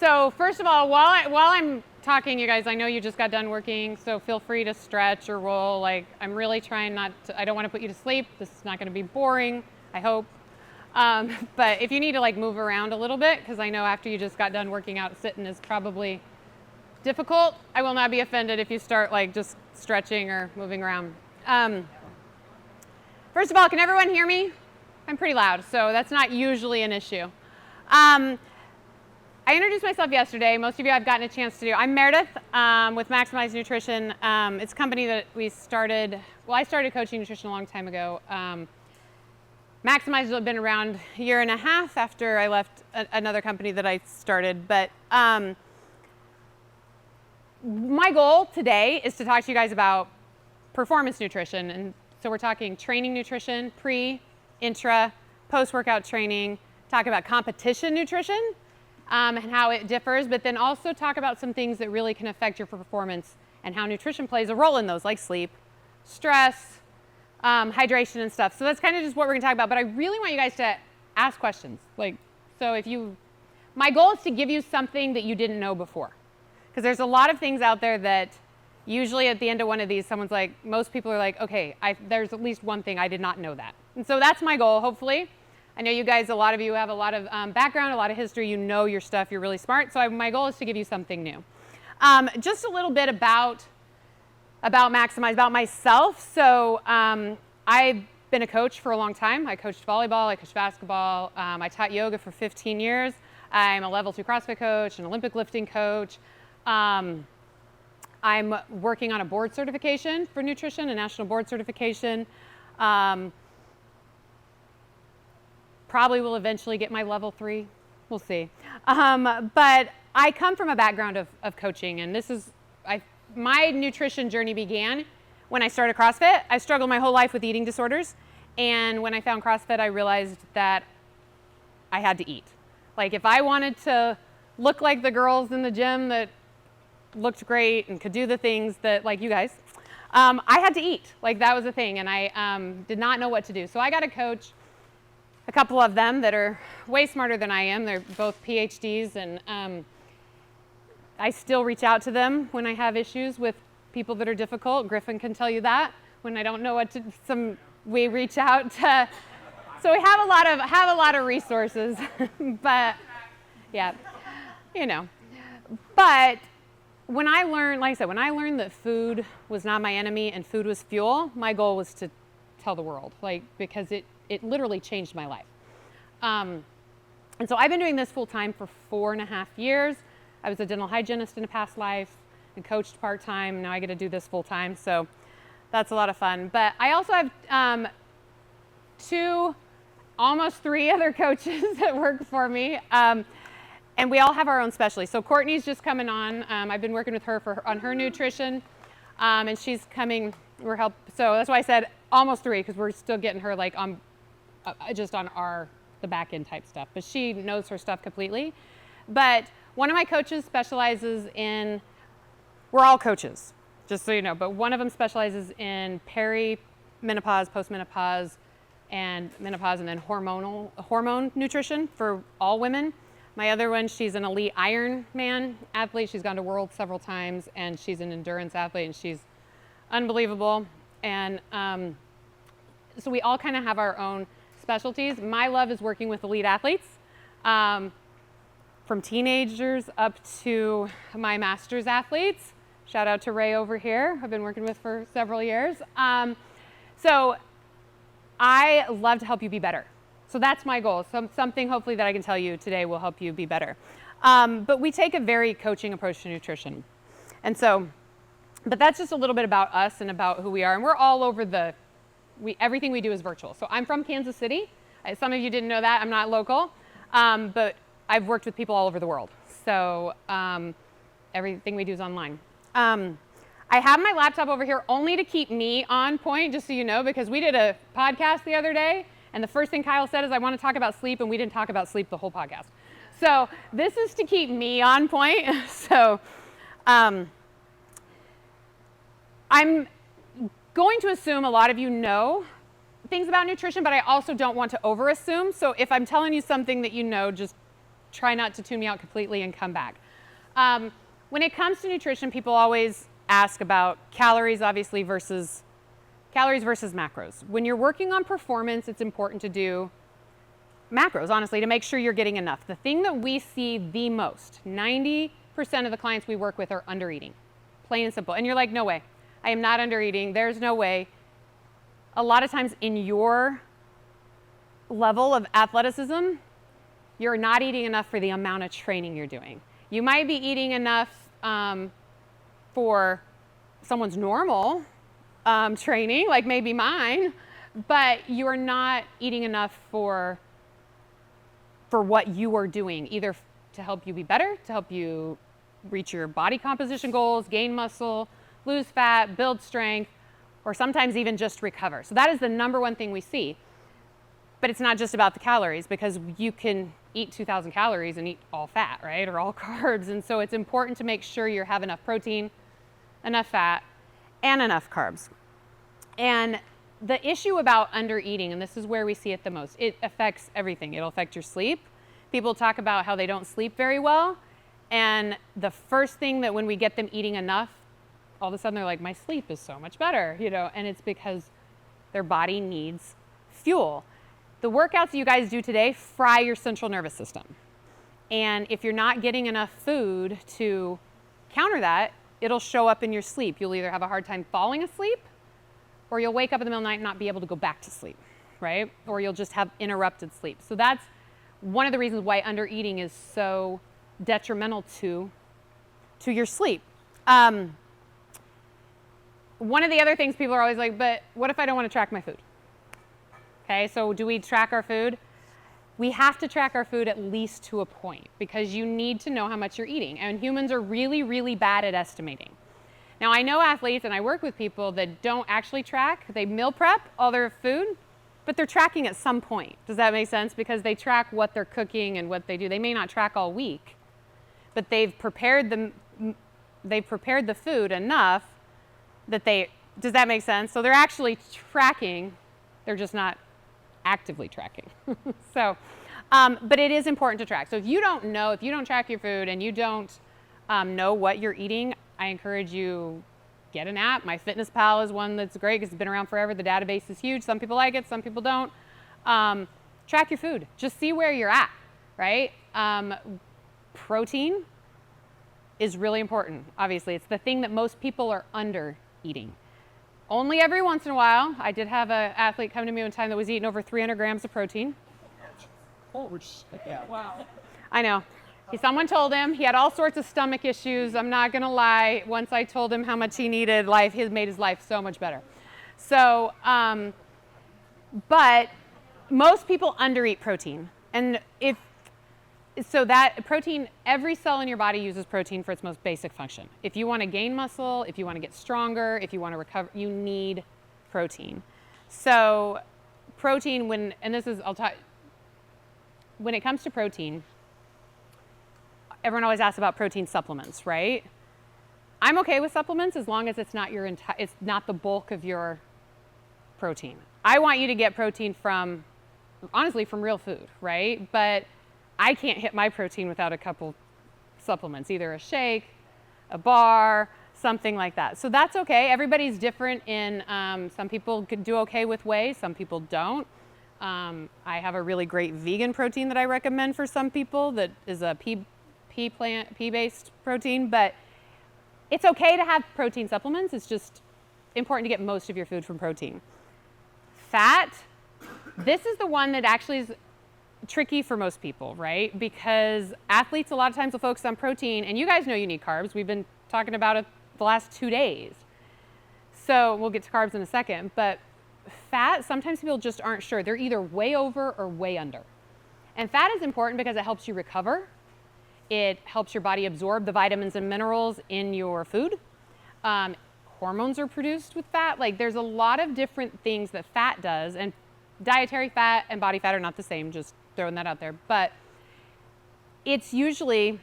So first of all, while I'm talking, you guys, I know you just got done working, so feel free to stretch or roll. Like, I'm really trying not to, I don't want to put you to sleep. This is not going to be boring, I hope. But if you need to like move around a little bit, because I know after you just got done working out, sitting is probably difficult, I will not be offended if you start like just stretching or moving around. First of all, can everyone hear me? I'm pretty loud, so that's not usually an issue. I introduced myself yesterday. Most of you I've gotten a chance to do. I'm Meredith with Maximize Nutrition. It's a company that we started, well, I started coaching nutrition a long time ago. Maximize has been around a year and a half after I left another company that I started. But my goal today is to talk to you guys about performance nutrition. And so we're talking training nutrition, pre, intra, post-workout training, talk about competition nutrition, and how it differs, but then also talk about some things that really can affect your performance and how nutrition plays a role in those, like sleep, stress, hydration and stuff. So that's kind of just what we're gonna talk about, but I really want you guys to ask questions. My goal is to give you something that you didn't know before. Because there's a lot of things out there that usually at the end of one of these, someone's like, most people are like, okay, there's at least one thing I did not know that. And so that's my goal, hopefully. I know you guys, a lot of you have a lot of background, a lot of history, you know your stuff, you're really smart. So my goal is to give you something new. Just a little bit about Maximize, about myself. So I've been a coach for a long time. I coached volleyball, I coached basketball, I taught yoga for 15 years. I'm a level 2 CrossFit coach, an Olympic lifting coach. I'm working on a board certification for nutrition, a national board certification. Probably will eventually get my level 3. We'll see. But I come from a background of coaching, and my nutrition journey began when I started CrossFit. I struggled my whole life with eating disorders, and when I found CrossFit, I realized that I had to eat. Like, if I wanted to look like the girls in the gym that looked great and could do the things that, like you guys, I had to eat. Like, that was a thing, and I did not know what to do. So I got a coach, a couple of them that are way smarter than I am. They're both PhDs, and I still reach out to them when I have issues with people that are difficult. Griffin can tell you that. When I don't know what to, we reach out to. So we have a lot of resources, but yeah, you know. But when I learned, like I said, when I learned that food was not my enemy and food was fuel, my goal was to tell the world, because it literally changed my life. And so I've been doing this full time for 4.5 years. I was a dental hygienist in a past life and coached part-time. Now I get to do this full time, so that's a lot of fun. But I also have 2, almost 3 other coaches that work for me. And we all have our own specialty. So Courtney's just coming on. I've been working with her on her nutrition, and she's coming. So that's why I said almost 3, because we're still getting her like on just on the back end type stuff. But she knows her stuff completely. But one of my coaches specializes in, we're all coaches, just so you know, but one of them specializes in perimenopause, postmenopause, and menopause, and then hormone nutrition for all women. My other one, she's an elite Ironman athlete. She's gone to Worlds several times, and she's an endurance athlete, and she's unbelievable. And so we all kind of have our own specialties. My love is working with elite athletes, from teenagers up to my master's athletes. Shout out to Ray over here, I've been working with for several years. So I love to help you be better. So that's my goal. Something hopefully that I can tell you today will help you be better. But we take a very coaching approach to nutrition. And so, but that's just a little bit about us and about who we are. And we're all over everything we do is virtual. So I'm from Kansas City. Some of you didn't know that, I'm not local. But I've worked with people all over the world. So everything we do is online. I have my laptop over here only to keep me on point, just so you know, because we did a podcast the other day, and the first thing Kyle said is, I want to talk about sleep, and we didn't talk about sleep the whole podcast. So this is to keep me on point. So I'm going to assume a lot of you know things about nutrition, but I also don't want to over-assume. So if I'm telling you something that you know, just try not to tune me out completely and come back. When it comes to nutrition, people always ask about calories, obviously, versus macros. When you're working on performance, it's important to do macros, honestly, to make sure you're getting enough. The thing that we see the most, 90% of the clients we work with are under eating, plain and simple. And you're like, no way, I am not under eating. There's no way. A lot of times in your level of athleticism, you're not eating enough for the amount of training you're doing. You might be eating enough for someone's normal training, like maybe mine, but you're not eating enough for what you are doing, either to help you be better, to help you reach your body composition goals, gain muscle, lose fat, build strength, or sometimes even just recover. So that is the number one thing we see. But it's not just about the calories, because you can eat 2,000 calories and eat all fat, right? Or all carbs. And so it's important to make sure you have enough protein, enough fat, and enough carbs. And the issue about under eating, and this is where we see it the most, it affects everything. It'll affect your sleep. People talk about how they don't sleep very well. And the first thing that when we get them eating enough, all of a sudden they're like, my sleep is so much better, and it's because their body needs fuel. The workouts you guys do today fry your central nervous system. And if you're not getting enough food to counter that, it'll show up in your sleep. You'll either have a hard time falling asleep, or you'll wake up in the middle of the night and not be able to go back to sleep, right? Or you'll just have interrupted sleep. So that's one of the reasons why under eating is so detrimental to your sleep. One of the other things people are always like, but what if I don't want to track my food? Okay, so do we track our food? We have to track our food at least to a point, because you need to know how much you're eating. And humans are really, really bad at estimating. Now, I know athletes, and I work with people that don't actually track. They meal prep all their food, but they're tracking at some point. Does that make sense? Because they track what they're cooking and what they do. They may not track all week, but they've prepared the food enough that does that make sense? So they're actually tracking, they're just not actively tracking. So, but it is important to track. So if you don't track your food and you don't know what you're eating, I encourage you, get an app. MyFitnessPal is one that's great because it's been around forever. The database is huge. Some people like it, some people don't. Track your food. Just see where you're at, right? Protein is really important, obviously. It's the thing that most people are under eating. Only every once in a while. I did have an athlete come to me one time that was eating over 300 grams of protein. Holy yeah. Wow. I know. Someone told him he had all sorts of stomach issues. I'm not going to lie. Once I told him how much he needed, it made his life so much better. So, but most people undereat protein. And that protein, every cell in your body uses protein for its most basic function. If you want to gain muscle, if you want to get stronger, if you want to recover, you need protein. So protein, when it comes to protein, everyone always asks about protein supplements, right? I'm okay with supplements as long as it's not it's not the bulk of your protein. I want you to get protein from real food, right? But I can't hit my protein without a couple supplements, either a shake, a bar, something like that. So that's okay. Everybody's different in, some people could do okay with whey, some people don't. I have a really great vegan protein that I recommend for some people that is a pea-based protein, but it's okay to have protein supplements. It's just important to get most of your food from protein. Fat, this is the one that actually is tricky for most people, right? Because athletes a lot of times will focus on protein, and you guys know you need carbs. We've been talking about it the last 2 days. So we'll get to carbs in a second, but fat, sometimes people just aren't sure. They're either way over or way under. And fat is important because it helps you recover. It helps your body absorb the vitamins and minerals in your food. Hormones are produced with fat. There's a lot of different things that fat does, and dietary fat and body fat are not the same, just throwing that out there. But it's usually,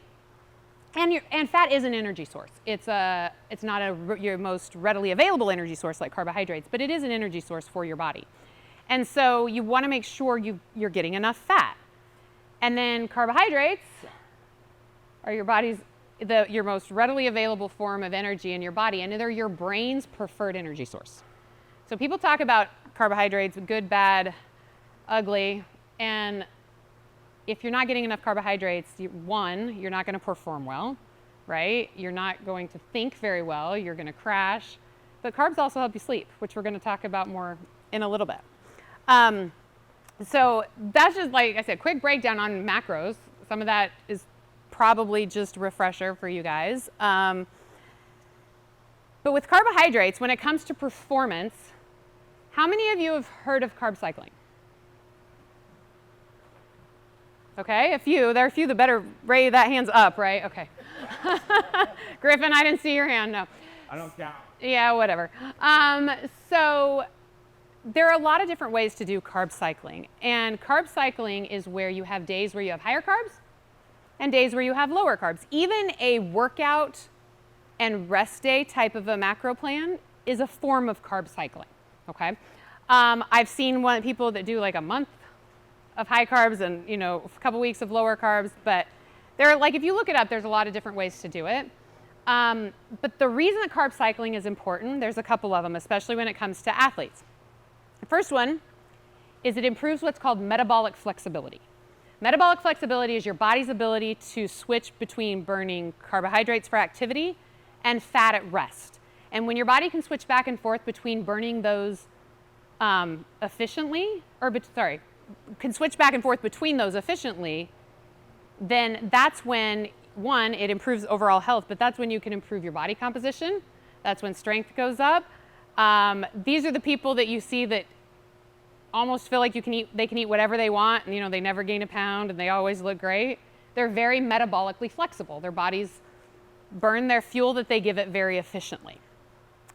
and fat is an energy source. It's not your most readily available energy source like carbohydrates, but it is an energy source for your body. And so you want to make sure you're getting enough fat. And then carbohydrates are your most readily available form of energy in your body, and they're your brain's preferred energy source. So people talk about carbohydrates, good, bad, ugly, and if you're not getting enough carbohydrates, one, you're not going to perform well, right? You're not going to think very well, you're going to crash. But carbs also help you sleep, which we're going to talk about more in a little bit. So that's just, like I said, quick breakdown on macros. Some of that is probably just a refresher for you guys. But with carbohydrates, when it comes to performance, how many of you have heard of carb cycling? Okay, a few. There are a few that better raise that hand's up, right? Okay. Griffin, I didn't see your hand, no. I don't count. Yeah, whatever. So there are a lot of different ways to do carb cycling. And carb cycling is where you have days where you have higher carbs and days where you have lower carbs. Even a workout and rest day type of a macro plan is a form of carb cycling, okay? I've seen people that do like a month of high carbs and, you know, a couple weeks of lower carbs, but if you look it up, there's a lot of different ways to do it. But the reason that carb cycling is important, there's a couple of them, especially when it comes to athletes. The first one is it improves what's called metabolic flexibility. Metabolic flexibility is your body's ability to switch between burning carbohydrates for activity and fat at rest. And when your body can switch back and forth between burning those efficiently, can switch back and forth between those efficiently, then that's when, one, it improves overall health, but that's when you can improve your body composition. That's when strength goes up. These are the people that you see that almost feel like they can eat whatever they want, and, you know, they never gain a pound and they always look great. They're very metabolically flexible. Their bodies burn their fuel that they give it very efficiently.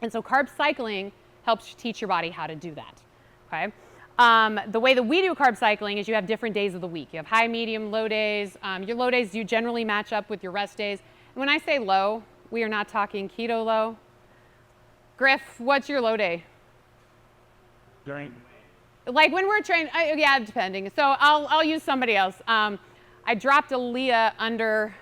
And so carb cycling helps teach your body how to do that, okay? The way that we do carb cycling is you have different days of the week. You have high, medium, low days. Your low days, you generally match up with your rest days. And when I say low, we are not talking keto low. Griff, what's your low day? During. Like when we're trained, yeah, depending. So I'll use somebody else. I dropped Aaliyah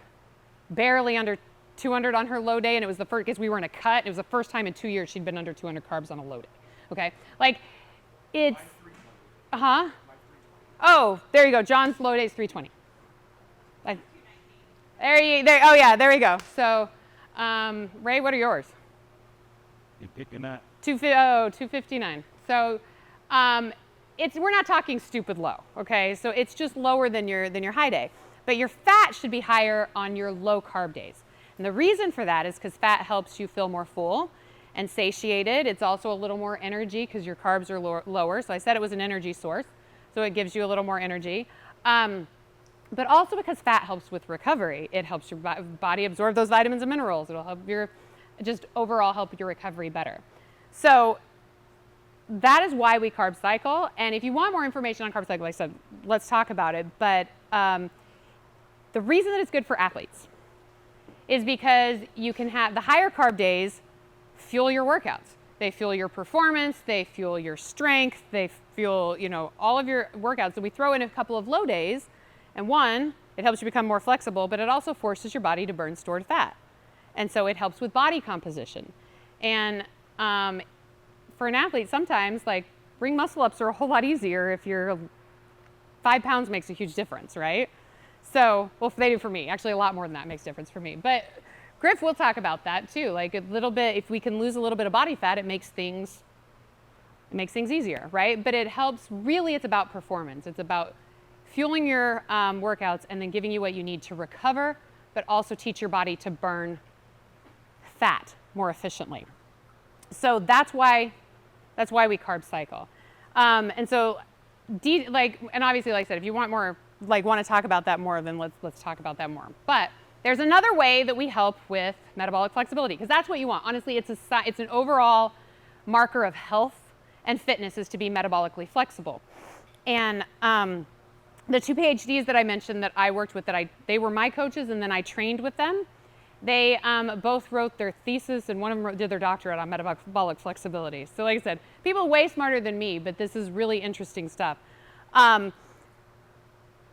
barely under 200 on her low day, and it was the first, because we were in a cut. It was the first time in 2 years she'd been under 200 carbs on a low day, okay? Like, it's, oh, there you go. John's low day is 320. There we go. So, Ray, what are yours? You picking that? 259. So, we're not talking stupid low, okay? So it's just lower than your high day. But your fat should be higher on your low carb days. And the reason for that is because fat helps you feel more full and satiated. It's also a little more energy because your carbs are lower. So I said it was an energy source. So it gives you a little more energy. But also because fat helps with recovery. It helps your body absorb those vitamins and minerals. It'll help overall help your recovery better. So that is why we carb cycle. And if you want more information on carb cycle, like I said, let's talk about it. But the reason that it's good for athletes is because you can have the higher carb days fuel your workouts. They fuel your performance, they fuel your strength, they fuel, all of your workouts. So we throw in a couple of low days, and one, it helps you become more flexible, but it also forces your body to burn stored fat. And so it helps with body composition. And for an athlete, sometimes, like, ring muscle ups are a whole lot easier if you're 5 pounds makes a huge difference, right? So, well, they do for me. Actually, a lot more than that makes a difference for me. But Griff will talk about that too. Like, a little bit, if we can lose a little bit of body fat, it makes things easier, right? But it helps, really, it's about performance. It's about fueling your workouts and then giving you what you need to recover, but also teach your body to burn fat more efficiently. So that's why we carb cycle. And so, and obviously, like I said, if you want more, want to talk about that more, then let's talk about that more. But there's another way that we help with metabolic flexibility, because that's what you want. Honestly, it's an overall marker of health and fitness is to be metabolically flexible. And the 2 PhDs that I mentioned that I worked with, they were my coaches, and then I trained with them. They both wrote their thesis, and one of them did their doctorate on metabolic flexibility. So like I said, people way smarter than me, but this is really interesting stuff.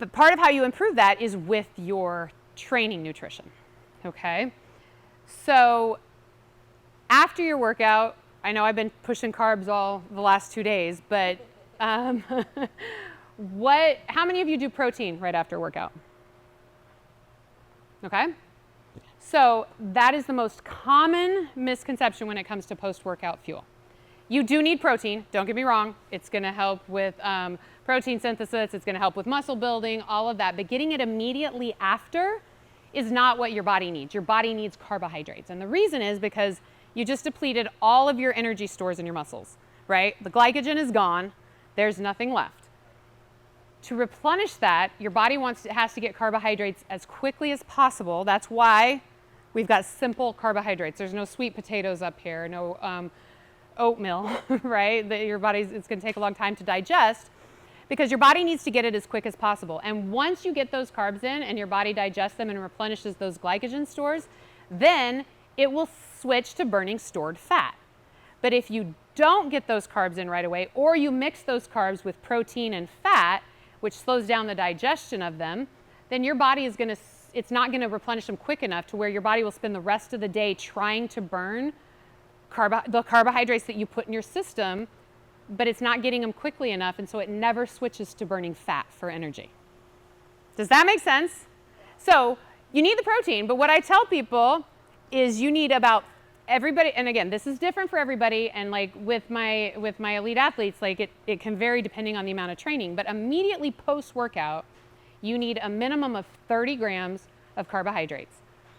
But part of how you improve that is with your training nutrition, okay? So after your workout, I know I've been pushing carbs all the last 2 days, but how many of you do protein right after a workout? Okay? So that is the most common misconception when it comes to post-workout fuel. You do need protein, don't get me wrong. It's gonna help with protein synthesis, it's gonna help with muscle building, all of that, but getting it immediately after is not what your body needs. Your body needs carbohydrates. And the reason is because you just depleted all of your energy stores in your muscles, right? The glycogen is gone, there's nothing left. To replenish that, your body has to get carbohydrates as quickly as possible. That's why we've got simple carbohydrates. There's no sweet potatoes up here, no oatmeal, right? It's gonna take a long time to digest because your body needs to get it as quick as possible. And once you get those carbs in and your body digests them and replenishes those glycogen stores, then it will switch to burning stored fat. But if you don't get those carbs in right away, or you mix those carbs with protein and fat, which slows down the digestion of them, then your body it's not gonna replenish them quick enough to where your body will spend the rest of the day trying to burn the carbohydrates that you put in your system, but it's not getting them quickly enough, and so it never switches to burning fat for energy. Does that make sense? So you need the protein, but what I tell people is you need about everybody, and again, this is different for everybody, and like with my elite athletes, like it can vary depending on the amount of training, but immediately post-workout, you need a minimum of 30 grams of carbohydrates.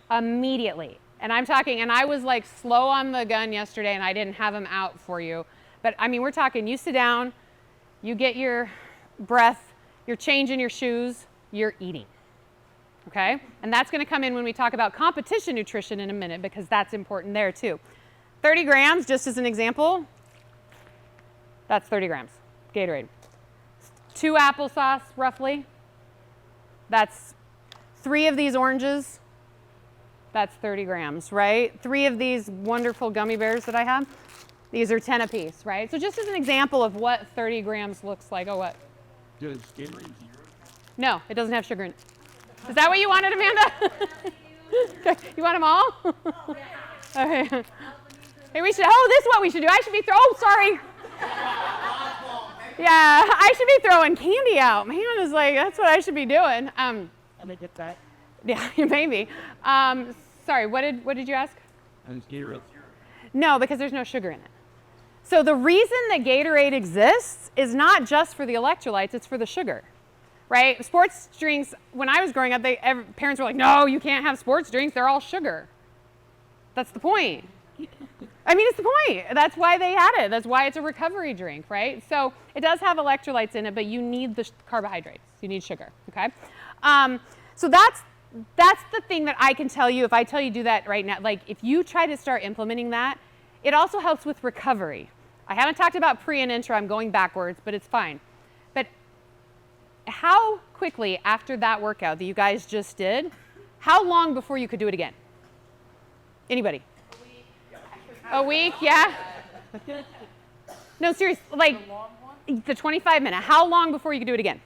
Immediately. And I'm talking, and I was like slow on the gun yesterday and I didn't have them out for you. But I mean, we're talking, you sit down, you get your breath, you're changing your shoes, you're eating. Okay? And that's gonna come in when we talk about competition nutrition in a minute because that's important there too. 30 grams, just as an example, that's 30 grams, Gatorade. 2 applesauce, roughly. That's 3 of these oranges. That's 30 grams, right? 3 of these wonderful gummy bears that I have, these are 10 apiece, right? So just as an example of what 30 grams looks like. Oh, what? Does Gatorade zero? No, it doesn't have sugar in it. Is that what you wanted, Amanda? You want them all? Okay. Hey, this is what we should do. I should be sorry. Yeah, I should be throwing candy out. Man, it's like, that's what I should be doing. Let me get that. Yeah, maybe. Sorry, what did you ask? And Gatorade. No, because there's no sugar in it. So the reason that Gatorade exists is not just for the electrolytes, it's for the sugar, right? Sports drinks, when I was growing up, parents were like, no, you can't have sports drinks, they're all sugar. That's the point. I mean, it's the point. That's why they had it. That's why it's a recovery drink, right? So it does have electrolytes in it, but you need the carbohydrates. You need sugar, okay? So that's the thing that I can tell you. If I tell you do that right now, like if you try to start implementing that, it also helps with recovery. I haven't talked about pre and intra, I'm going backwards, but it's fine. But how quickly after that workout that you guys just did, how long before you could do it again? Anybody? A week, yeah? No, seriously, like the 25-minute, how long before you could do it again?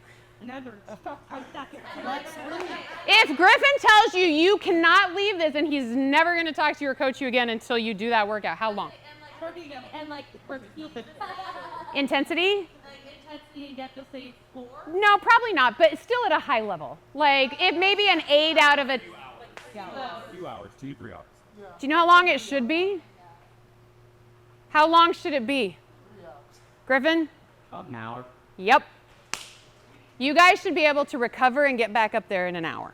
If Griffin tells you you cannot leave this and he's never going to talk to you or coach you again until you do that workout, how long? Intensity? You have to say 4? No, probably not, but still at a high level. Like it may be an 8 out of a... 2 hours, 2-3 hours. Do you know how long it should be? How long should it be? Griffin? An hour. Yep. You guys should be able to recover and get back up there in an hour.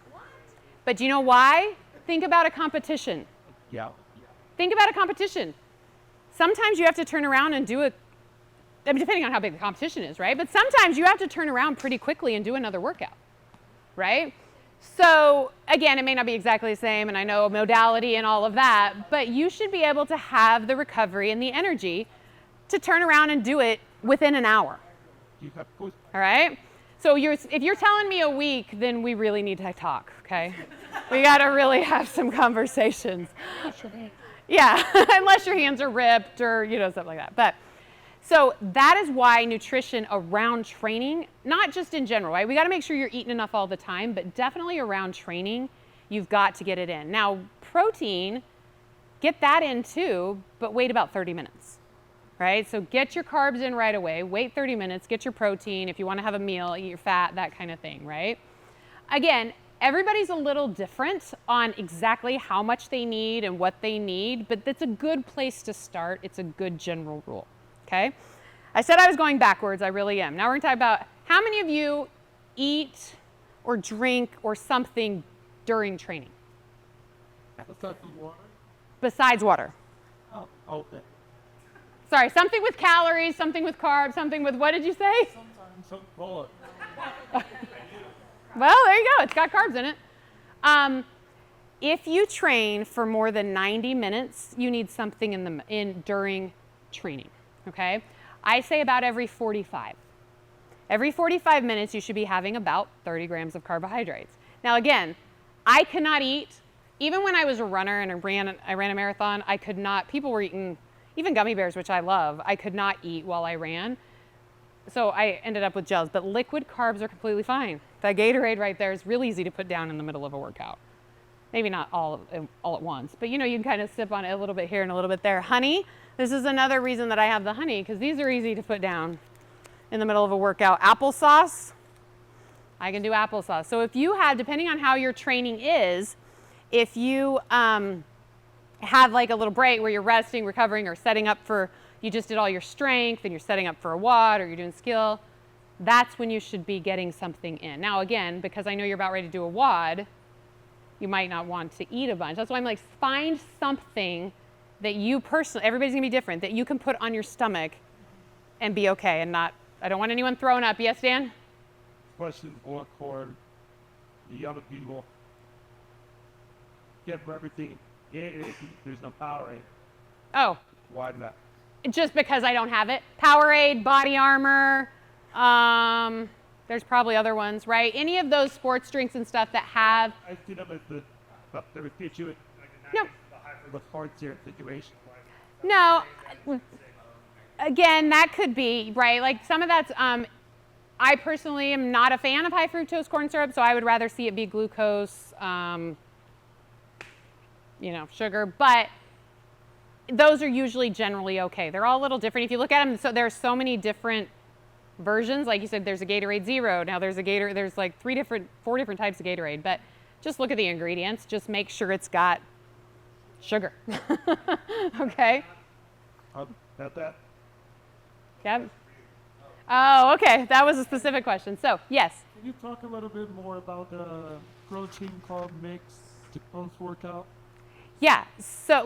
But do you know why? Think about a competition. Yeah. Think about a competition. Sometimes you have to turn around and do it, I mean, depending on how big the competition is, right? But sometimes you have to turn around pretty quickly and do another workout, right? So again, it may not be exactly the same, and I know modality and all of that, but you should be able to have the recovery and the energy to turn around and do it within an hour. All right? So if you're telling me a week, then we really need to talk, okay? We got to really have some conversations. Yeah, unless your hands are ripped or, something like that. But So that is why nutrition around training, not just in general, right? We got to make sure you're eating enough all the time, but definitely around training, you've got to get it in. Now, protein, get that in too, but wait about 30 minutes, right? So get your carbs in right away, wait 30 minutes, get your protein. If you want to have a meal, eat your fat, that kind of thing, right? Again, everybody's a little different on exactly how much they need and what they need, but that's a good place to start. It's a good general rule, okay? I said I was going backwards, I really am. Now we're gonna talk about how many of you eat or drink or something during training Besides the water? besides water. Oh, okay. Sorry, something with calories, something with carbs, something with, what did you say? Sometimes some bullet. Well, there you go. It's got carbs in it. If you train for more than 90 minutes, you need something during training. Okay? I say about every 45. Every 45 minutes, you should be having about 30 grams of carbohydrates. Now, again, I cannot eat. Even when I was a runner and I ran a marathon, I could not. People were eating even gummy bears, which I love. I could not eat while I ran. So I ended up with gels, but liquid carbs are completely fine. That Gatorade right there is really easy to put down in the middle of a workout. Maybe not all at once, but you know, you can kind of sip on it a little bit here and a little bit there. Honey, this is another reason that I have the honey, because these are easy to put down in the middle of a workout. Applesauce, I can do applesauce. So if you have, depending on how your training is, if you have like a little break where you're resting, recovering, or setting up for, you just did all your strength and you're setting up for a WOD or you're doing skill, that's when you should be getting something in. Now again, because I know you're about ready to do a WOD, you might not want to eat a bunch. That's why I'm like, find something that you personally, everybody's gonna be different, that you can put on your stomach and be okay and not, I don't want anyone throwing up. Yes, Dan? Question for the other people. Get for everything. Yeah, there's no Powerade. Oh, Why not? just because I don't have it. Powerade, Body Armor, there's probably other ones, right? Any of those sports drinks and stuff that have, I see them as they would get you in no, the hard situation. no. Again, that could be, right? Like some of that's, I personally am not a fan of high fructose corn syrup, so I would rather see it be glucose, sugar, but those are usually generally okay. They're all a little different. If you look at them, so there's so many different versions. Like you said, there's a Gatorade Zero. Now there's like 4 different types of Gatorade, but just look at the ingredients. Just make sure it's got sugar. Okay? About that? Yep. Oh, okay. That was a specific question. So, yes. Can you talk a little bit more about the protein carb mix to post-workout? Yeah. So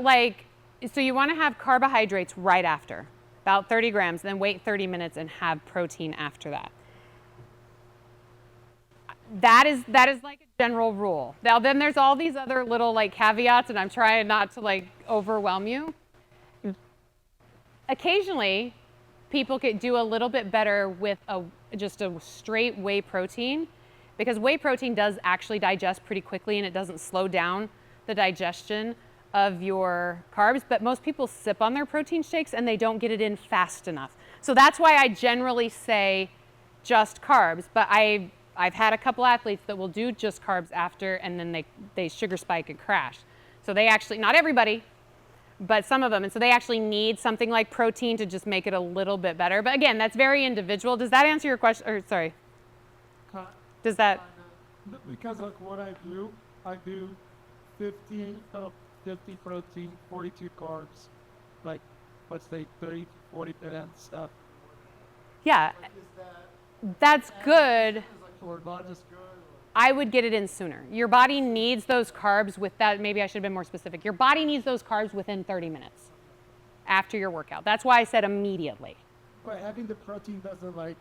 you want to have carbohydrates right after, about 30 grams, then wait 30 minutes and have protein after that. That is like a general rule. Now then there's all these other little like caveats, and I'm trying not to like overwhelm you. Occasionally, people could do a little bit better with just a straight whey protein, because whey protein does actually digest pretty quickly and it doesn't slow down the digestion of your carbs, but most people sip on their protein shakes and they don't get it in fast enough. So that's why I generally say just carbs, but I've had a couple athletes that will do just carbs after and then they sugar spike and crash. So they actually, not everybody, but some of them, and so they actually need something like protein to just make it a little bit better. But again, that's very individual. Does that answer your question? Or sorry, does that? Because like what I do 50 protein, 42 carbs, like let's say 30 to 40% stuff. Yeah, Like, is that that's good. or not just good? I would get it in sooner. Your body needs those carbs with that. Maybe I should have been more specific. Your body needs those carbs within 30 minutes after your workout. That's why I said immediately. But having the protein doesn't like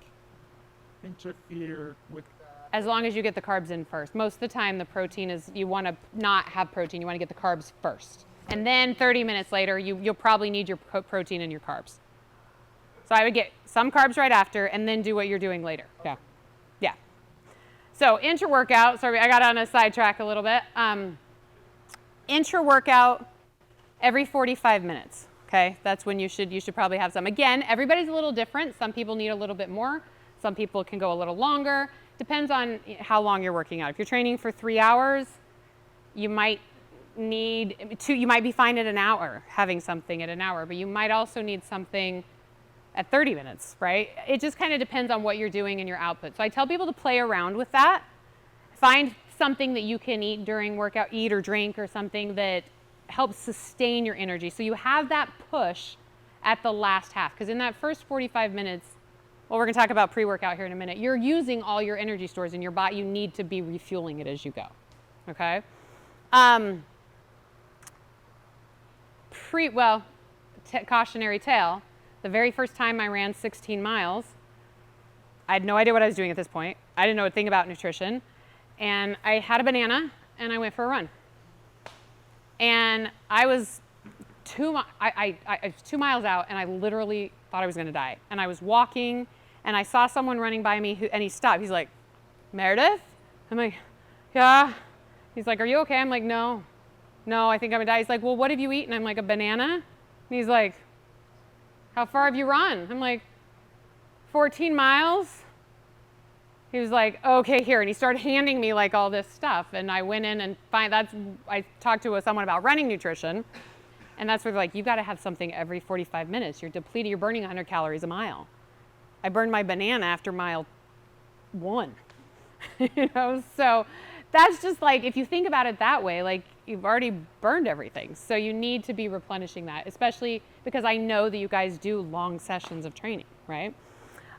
interfere with that. As long as you get the carbs in first. Most of the time the protein is, you want to not have protein, you want to get the carbs first. And then 30 minutes later, you'll probably need your protein and your carbs. So I would get some carbs right after and then do what you're doing later. Yeah. Yeah. So intra-workout, sorry, I got on a sidetrack a little bit. Intra-workout every 45 minutes, Okay, that's when you should probably have some. Again, everybody's a little different. Some people need a little bit more. Some people can go a little longer. Depends on how long you're working out. If you're training for 3 hours, you might need you might be fine at an hour, having something at an hour, but you might also need something at 30 minutes, right? It just kind of depends on what you're doing and your output. So I tell people to play around with that. Find something that you can eat during workout, eat or drink or something that helps sustain your energy. So you have that push at the last half. Because in that first 45 minutes, well, we're going to talk about pre-workout here in a minute, you're using all your energy stores in your body. You need to be refueling it as you go. Okay? Cautionary tale. The very first time I ran 16 miles, I had no idea what I was doing at this point. I didn't know a thing about nutrition. And I had a banana and I went for a run. And I was 2 miles out and I literally thought I was going to die. And I was walking and I saw someone running by me and he stopped. He's like, Meredith? I'm like, yeah. He's like, are you okay? I'm like, no, I think I'm going to die. He's like, well, what have you eaten? I'm like, a banana. And he's like, how far have you run? I'm like, 14 miles. He was like, okay, here. And he started handing me like all this stuff. And I went in and I talked to someone about running nutrition. And that's where they're like, you've got to have something every 45 minutes. You're depleted. You're burning 100 calories a mile. I burned my banana after mile 1. So that's just like, if you think about it that way, like you've already burned everything. So you need to be replenishing that, especially because I know that you guys do long sessions of training, right?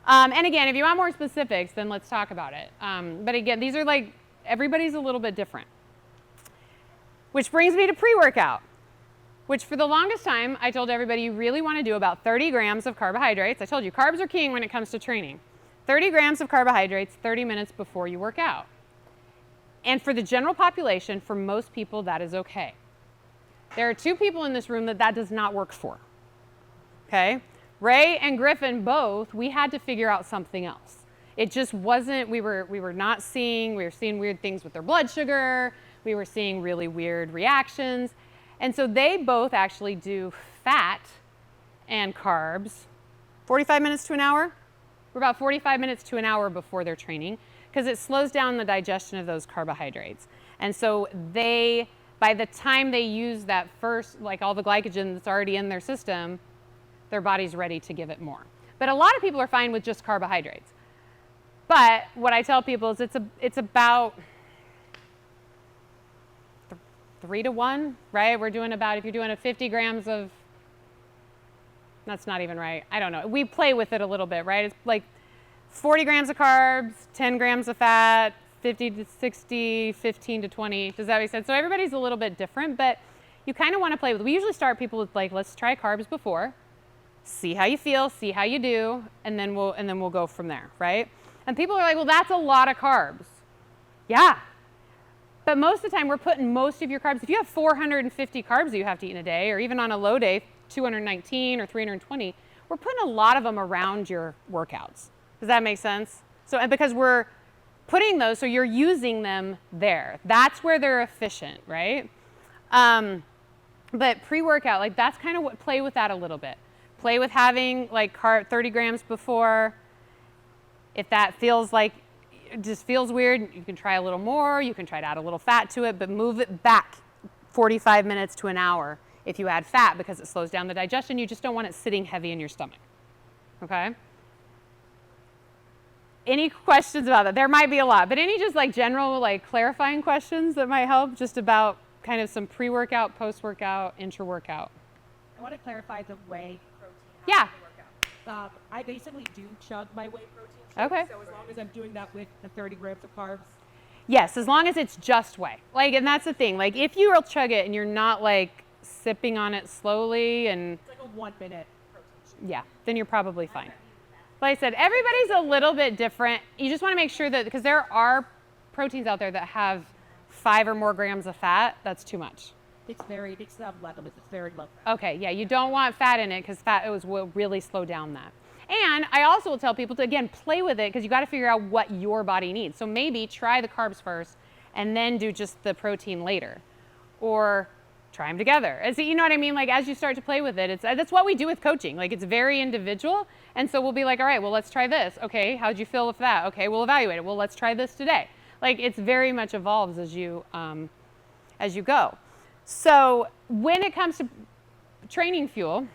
And again, if you want more specifics, then let's talk about it. But again, these are like, everybody's a little bit different. Which brings me to pre-workout, which for the longest time, I told everybody you really want to do about 30 grams of carbohydrates. I told you, carbs are king when it comes to training. 30 grams of carbohydrates 30 minutes before you work out. And for the general population, for most people, that is okay. There are 2 people in this room that does not work for, okay? Ray and Griffin both, we had to figure out something else. It just wasn't, we were seeing weird things with their blood sugar, we were seeing really weird reactions. And so they both actually do fat and carbs 45 minutes to an hour. We're about 45 minutes to an hour before their training because it slows down the digestion of those carbohydrates. And so by the time they use that first, like all the glycogen that's already in their system, their body's ready to give it more. But a lot of people are fine with just carbohydrates. But what I tell people is it's about 3 to 1, right? We're doing about, if you're doing a 50 grams of, that's not even right. I don't know. We play with it a little bit, right? It's like 40 grams of carbs, 10 grams of fat, 50 to 60, 15 to 20. Does that make sense? So everybody's a little bit different, but you kind of want to play with it. We usually start people with like, let's try carbs before, see how you feel, see how you do, and then we'll go from there, right? And people are like, well, that's a lot of carbs. Yeah. But most of the time, we're putting most of your carbs, if you have 450 carbs that you have to eat in a day, or even on a low day, 219 or 320, we're putting a lot of them around your workouts. Does that make sense? So, and because we're putting those, so you're using them there. That's where they're efficient, right? But pre-workout, like that's kind of what, play with that a little bit. Play with having like 30 grams before. If that feels like, it just feels weird, you can try a little more, you can try to add a little fat to it, but move it back 45 minutes to an hour if you add fat because it slows down the digestion. You just don't want it sitting heavy in your stomach, okay? Any questions about that? There might be a lot, but any just like general like clarifying questions that might help just about kind of some pre-workout, post-workout, intra-workout? I want to clarify the whey protein. Yeah. after the workout. I basically do chug my whey protein shake, Okay. so as long as I'm doing that with the 30 grams of carbs. Yes, as long as it's just whey. Like, and that's the thing. Like, if you will chug it and you're not like sipping on it slowly and It's like a 1 minute protein shake. yeah, then you're probably fine. Like I said, everybody's a little bit different. You just want to make sure that, because there are proteins out there that have 5 or more grams of fat, that's too much. It's very low fat. Okay, yeah, you don't want fat in it because fat will really slow down that. And I also will tell people to, again, play with it because you got to figure out what your body needs. So maybe try the carbs first and then do just the protein later. Or try them together. As you know what I mean? Like as you start to play with it, that's what we do with coaching. Like it's very individual. And so we'll be like, all right, well, let's try this. Okay, how'd you feel with that? Okay, we'll evaluate it. Well, let's try this today. Like it's very much evolves as you go. So when it comes to training fuel,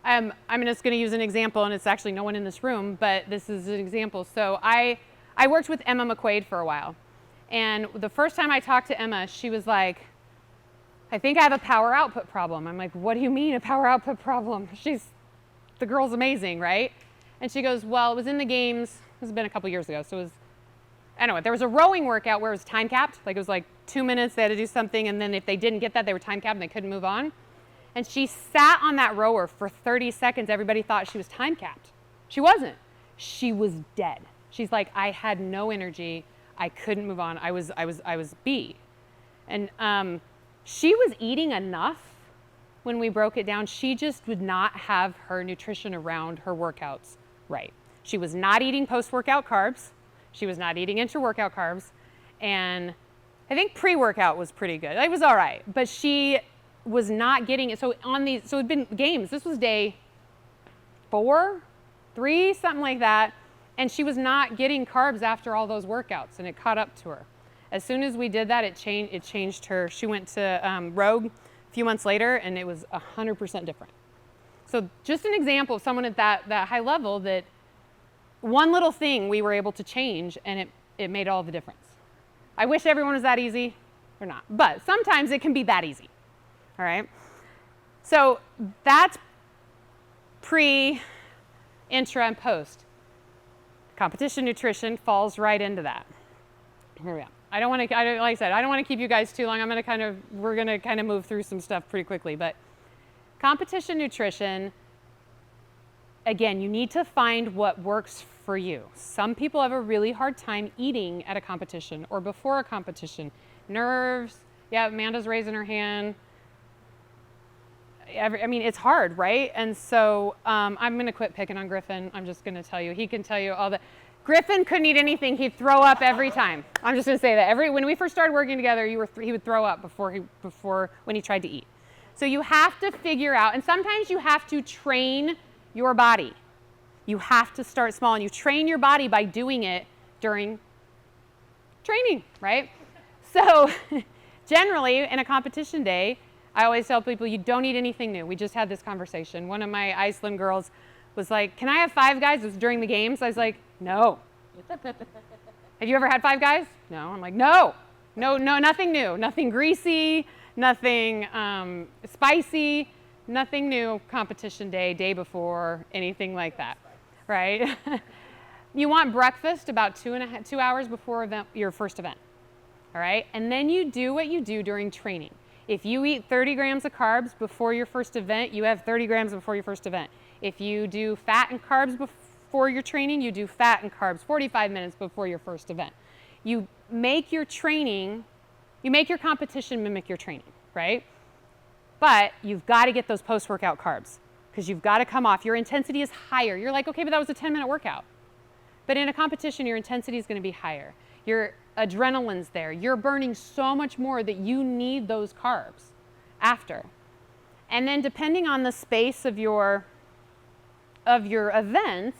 I'm just going to use an example, and it's actually no one in this room, but this is an example. So I worked with Emma McQuaid for a while. And the first time I talked to Emma, she was like, I think I have a power output problem. I'm like, what do you mean a power output problem? The girl's amazing, right? And she goes, well, it was in the games. This has been a couple years ago. So it was, anyway, there was a rowing workout where it was time capped. Like it was like 2 minutes, they had to do something. And then if they didn't get that, they were time capped and they couldn't move on. And she sat on that rower for 30 seconds. Everybody thought she was time capped. She wasn't. She was dead. She's like, I had no energy. I couldn't move on. I was beat. And she was eating enough when we broke it down. She just would not have her nutrition around her workouts right. She was not eating post-workout carbs. She was not eating intra-workout carbs. And I think pre-workout was pretty good. It was all right. But she was not getting it. So it'd been games. This was day 4, 3, something like that. And she was not getting carbs after all those workouts, and it caught up to her. As soon as we did that, it changed her. She went to Rogue a few months later, and it was 100% different. So just an example of someone at that high level that one little thing we were able to change, and it made all the difference. I wish everyone was that easy. They're not. But sometimes it can be that easy. All right? So that's pre, intra, and post. Competition nutrition falls right into that. Here we go. Like I said, I don't want to keep you guys too long. We're going to kind of move through some stuff pretty quickly. But competition nutrition, again, you need to find what works for you. Some people have a really hard time eating at a competition or before a competition. Nerves. Yeah, Amanda's raising her hand. It's hard, right? And so I'm going to quit picking on Griffin. I'm just going to tell you. He can tell you all the. Griffin couldn't eat anything. He'd throw up every time. I'm just going to say that. When we first started working together, he would throw up before when he tried to eat. So you have to figure out, and sometimes you have to train your body. You have to start small, and you train your body by doing it during training, right? So generally, in a competition day, I always tell people, you don't eat anything new. We just had this conversation. One of my Iceland girls was like, can I have Five Guys? It was during the games. I was like, no. Have you ever had Five Guys? No. I'm like, no, nothing new. Nothing greasy, nothing spicy, nothing new competition day before, anything like that, right? You want breakfast about 2 hours before your first event, all right? And then you do what you do during training. If you eat 30 grams of carbs before your first event, you have 30 grams before your first event. If you do fat and carbs before your training, you do fat and carbs 45 minutes before your first event. You make your competition mimic your training, right? But you've got to get those post-workout carbs because you've got to come off. Your intensity is higher. You're like, okay, but that was a 10-minute workout. But in a competition, your intensity is going to be higher. Your adrenaline's there. You're burning so much more that you need those carbs after. And then depending on the space of your events,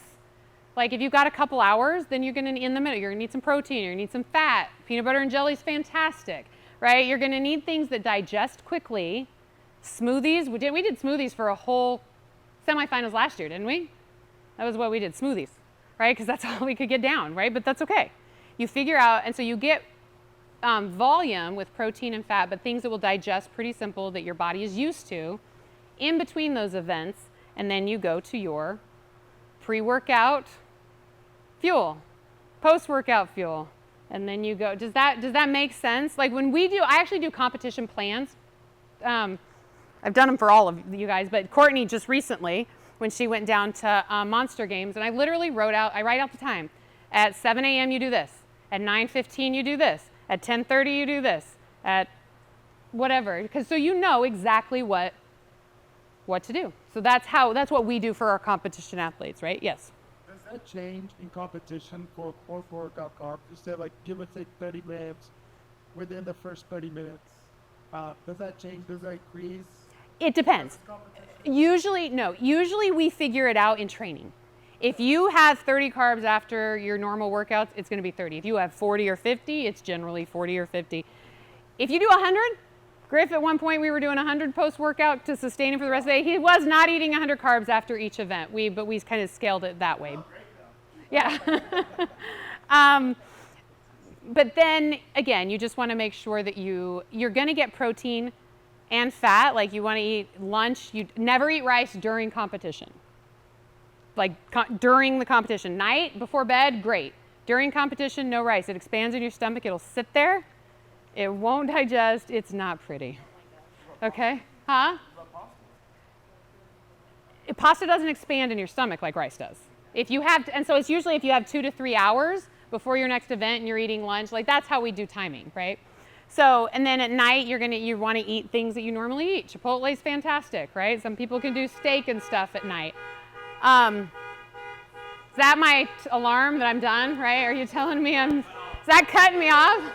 like if you've got a couple hours, then you're going to, in the middle, you're going to need some protein, you're going to need some fat. Peanut butter and jelly is fantastic, right? You're going to need things that digest quickly. Smoothies, we did smoothies for a whole semifinals last year, didn't we? That was what we did, smoothies, right? Because that's all we could get down, right? But that's okay. You figure out, and so you get volume with protein and fat, but things that will digest pretty simple that your body is used to in between those events, and then you go to your pre-workout fuel, post-workout fuel, and then you go. Does that make sense? Like when I actually do competition plans. I've done them for all of you guys, but Courtney just recently, when she went down to Monster Games, and I literally write out the time. At 7 a.m. you do this. At 9:15 you do this. At 10:30 you do this. At whatever, so you know exactly what to do. So that's what we do for our competition athletes, right? Yes. Does that change in competition for post-workout carbs? You said like give or take 30 grams within the first 30 minutes. Does that change? Does that increase? It depends. Usually, no. Usually we figure it out in training. If you have 30 carbs after your normal workouts, it's going to be 30. If you have 40 or 50, it's generally 40 or 50. If you do 100, Griff, at one point we were doing 100 post-workout to sustain him for the rest of the day. He was not eating 100 carbs after each event. But we kind of scaled it that way. Yeah. But then again, you just want to make sure that you're going to get protein and fat. Like you want to eat lunch. You never eat rice during competition. Like during the competition. Night, before bed, great. During competition, no rice. It expands in your stomach. It'll sit there. It won't digest. It's not pretty. Okay? Huh? Pasta doesn't expand in your stomach like rice does. If you have, and so it's usually if you have 2 to 3 hours before your next event and you're eating lunch, like that's how we do timing, right? So, and then at night you want to eat things that you normally eat. Chipotle is fantastic, right? Some people can do steak and stuff at night. Is that my alarm that I'm done, right? Are you telling me is that cutting me off?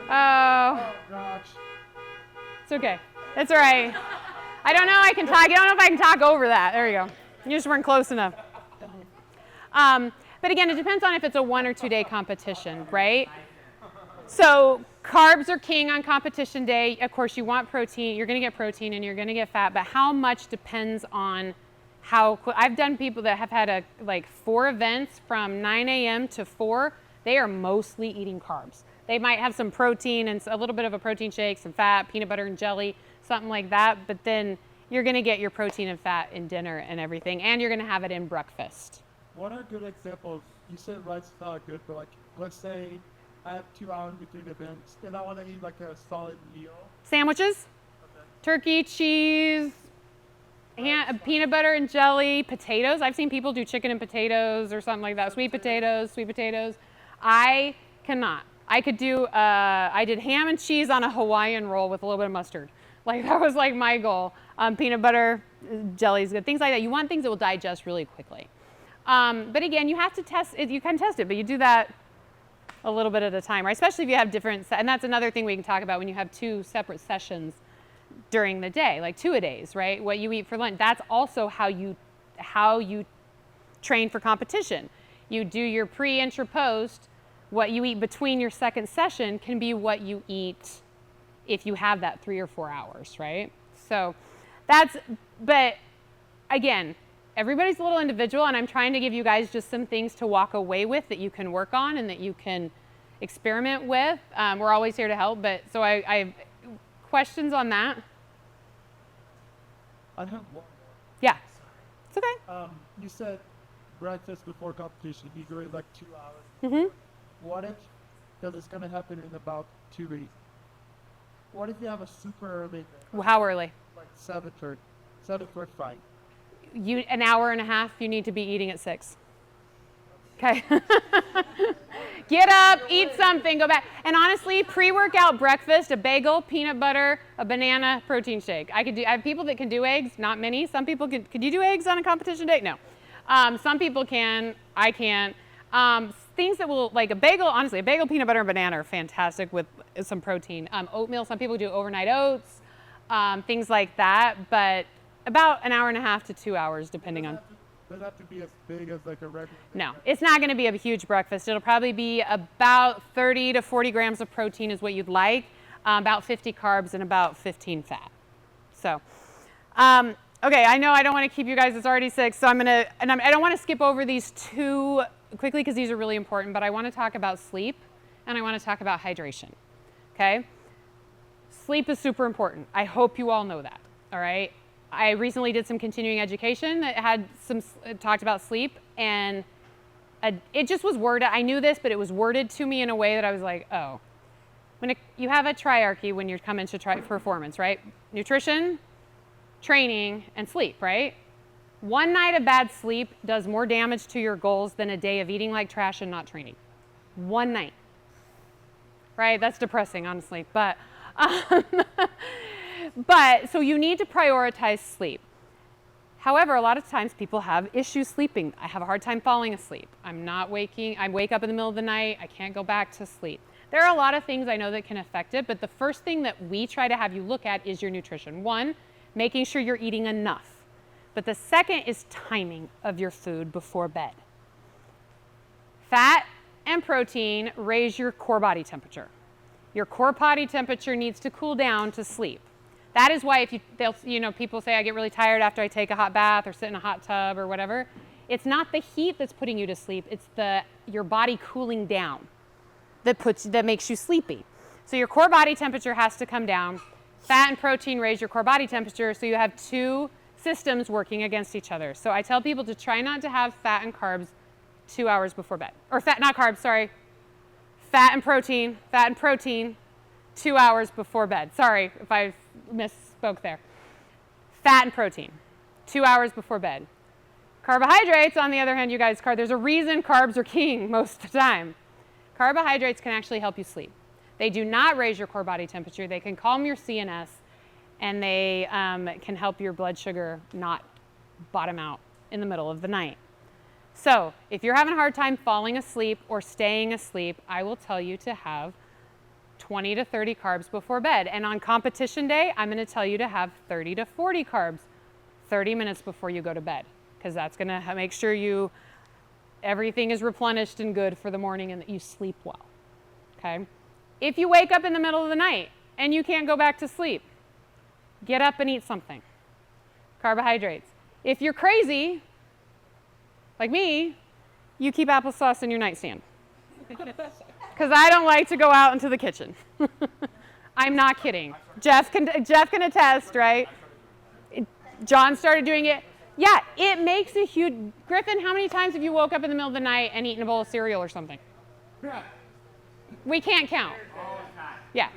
Oh, Gosh. it's okay. It's all right. I don't know. I don't know if I can talk over that. There you go. You just weren't close enough. But again, it depends on if it's a 1 or 2 day competition, right? So carbs are king on competition day. Of course, you want protein. You're going to get protein and you're going to get fat, but how much depends on how quick. I've done people that have had like 4 events from 9 a.m. to 4. They are mostly eating carbs. They might have some protein and a little bit of a protein shake, some fat, peanut butter and jelly, something like that. But then you're going to get your protein and fat in dinner and everything, and you're going to have it in breakfast. What are good examples? You said rice is not good, but like, let's say I have 2 hours between events and I want to eat like a solid meal. Sandwiches, Okay. turkey, cheese, peanut butter and jelly, potatoes. I've seen people do chicken and potatoes or something like that. Sweet potatoes. I cannot. I could do, I did ham and cheese on a Hawaiian roll with a little bit of mustard. Like that was like my goal. Peanut butter, jelly's good, things like that. You want things that will digest really quickly. But again, you have to test it. You can test it, but you do that a little bit at a time, right? Especially if you have different, and that's another thing we can talk about when you have 2 separate sessions during the day, like 2-a-days, right? What you eat for lunch. That's also how you train for competition. You do your pre, intra, post. What you eat between your second session can be what you eat if you have that 3 or 4 hours, right? So but again, everybody's a little individual, and I'm trying to give you guys just some things to walk away with that you can work on and that you can experiment with. We're always here to help, but so I have questions on that. I have one Yeah, it's okay. more. You said breakfast before competition, you go in like 2 hours. Mm-hmm. What if, because it's going to happen in about 2 weeks, what if you have a super early event, How early? like 7:30, 7:45? An hour and a half. You need to be eating at 6. Okay. Get up, eat something, go back. And honestly, pre-workout breakfast, a bagel, peanut butter, a banana, protein shake. I have people that can do eggs, not many. Some people can. Could you do eggs on a competition day? No. Some people can. I can't. Things that will, like a bagel, honestly, a bagel, peanut butter, and banana are fantastic with some protein. Oatmeal, some people do overnight oats, things like that, but about an hour and a half to 2 hours, depending on. Does it have to be as big as like a regular? No, it's not going to be a huge breakfast. It'll probably be about 30 to 40 grams of protein is what you'd like, about 50 carbs and about 15 fat. So, okay, I know I don't want to keep you guys, it's already 6, so I don't want to skip over these 2 quickly because these are really important, but I want to talk about sleep and I want to talk about hydration, okay? Sleep is super important. I hope you all know that, all right? I recently did some continuing education that had talked about sleep, and it just was worded. I knew this, but it was worded to me in a way that I was like, oh. You have a triarchy when you're coming to try performance, right? Nutrition, training, and sleep, right? One night of bad sleep does more damage to your goals than a day of eating like trash and not training. One night, right? That's depressing, honestly, but. But so you need to prioritize sleep. However, a lot of times people have issues sleeping. I have a hard time falling asleep. I'm not waking, I wake up in the middle of the night, I can't go back to sleep. There are a lot of things I know that can affect it, but the first thing that we try to have you look at is your nutrition. One, making sure you're eating enough. But the second is timing of your food before bed. Fat and protein raise your core body temperature. Your core body temperature needs to cool down to sleep. That is why people say I get really tired after I take a hot bath or sit in a hot tub or whatever. It's not the heat that's putting you to sleep, it's your body cooling down that makes you sleepy. So your core body temperature has to come down. Fat and protein raise your core body temperature, so you have two systems working against each other. So I tell people to try not to have fat and carbs 2 hours before bed. Or not carbs, sorry. Fat and protein 2 hours before bed. Sorry if I misspoke there. Fat and protein 2 hours before bed. Carbohydrates, on the other hand, you guys, there's a reason carbs are king most of the time. Carbohydrates can actually help you sleep. They do not raise your core body temperature. They can calm your CNS, and they can help your blood sugar not bottom out in the middle of the night. So if you're having a hard time falling asleep or staying asleep, I will tell you to have 20 to 30 carbs before bed. And on competition day, I'm going to tell you to have 30 to 40 carbs 30 minutes before you go to bed, because that's going to make sure everything is replenished and good for the morning and that you sleep well. Okay? If you wake up in the middle of the night and you can't go back to sleep, get up and eat something. Carbohydrates. If you're crazy, like me, you keep applesauce in your nightstand. Because I don't like to go out into the kitchen. I'm not kidding. Jeff can attest, right? John started doing it. Yeah, it makes a huge... Griffin, how many times have you woke up in the middle of the night and eaten a bowl of cereal or something? Yeah. We can't count. Yeah.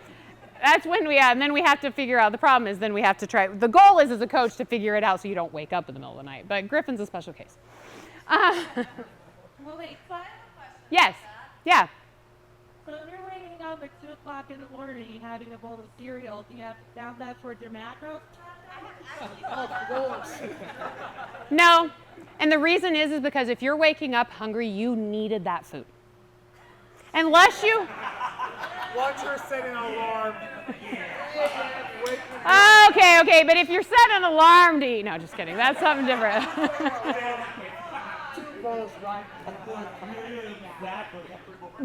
That's when and then we have to figure out, the problem is then we have to try, the goal is as a coach to figure it out so you don't wake up in the middle of the night, but Griffin's a special case. Well, wait, so I have a question. Yes, yeah. So if you're waking up at 2 o'clock in the morning and having a bowl of cereal, do you have to down that towards your macros? No, and the reason is because if you're waking up hungry, you needed that food. Unless you... Watch her set an alarm. Okay, but if you're set an alarm to eat... No, just kidding. That's something different.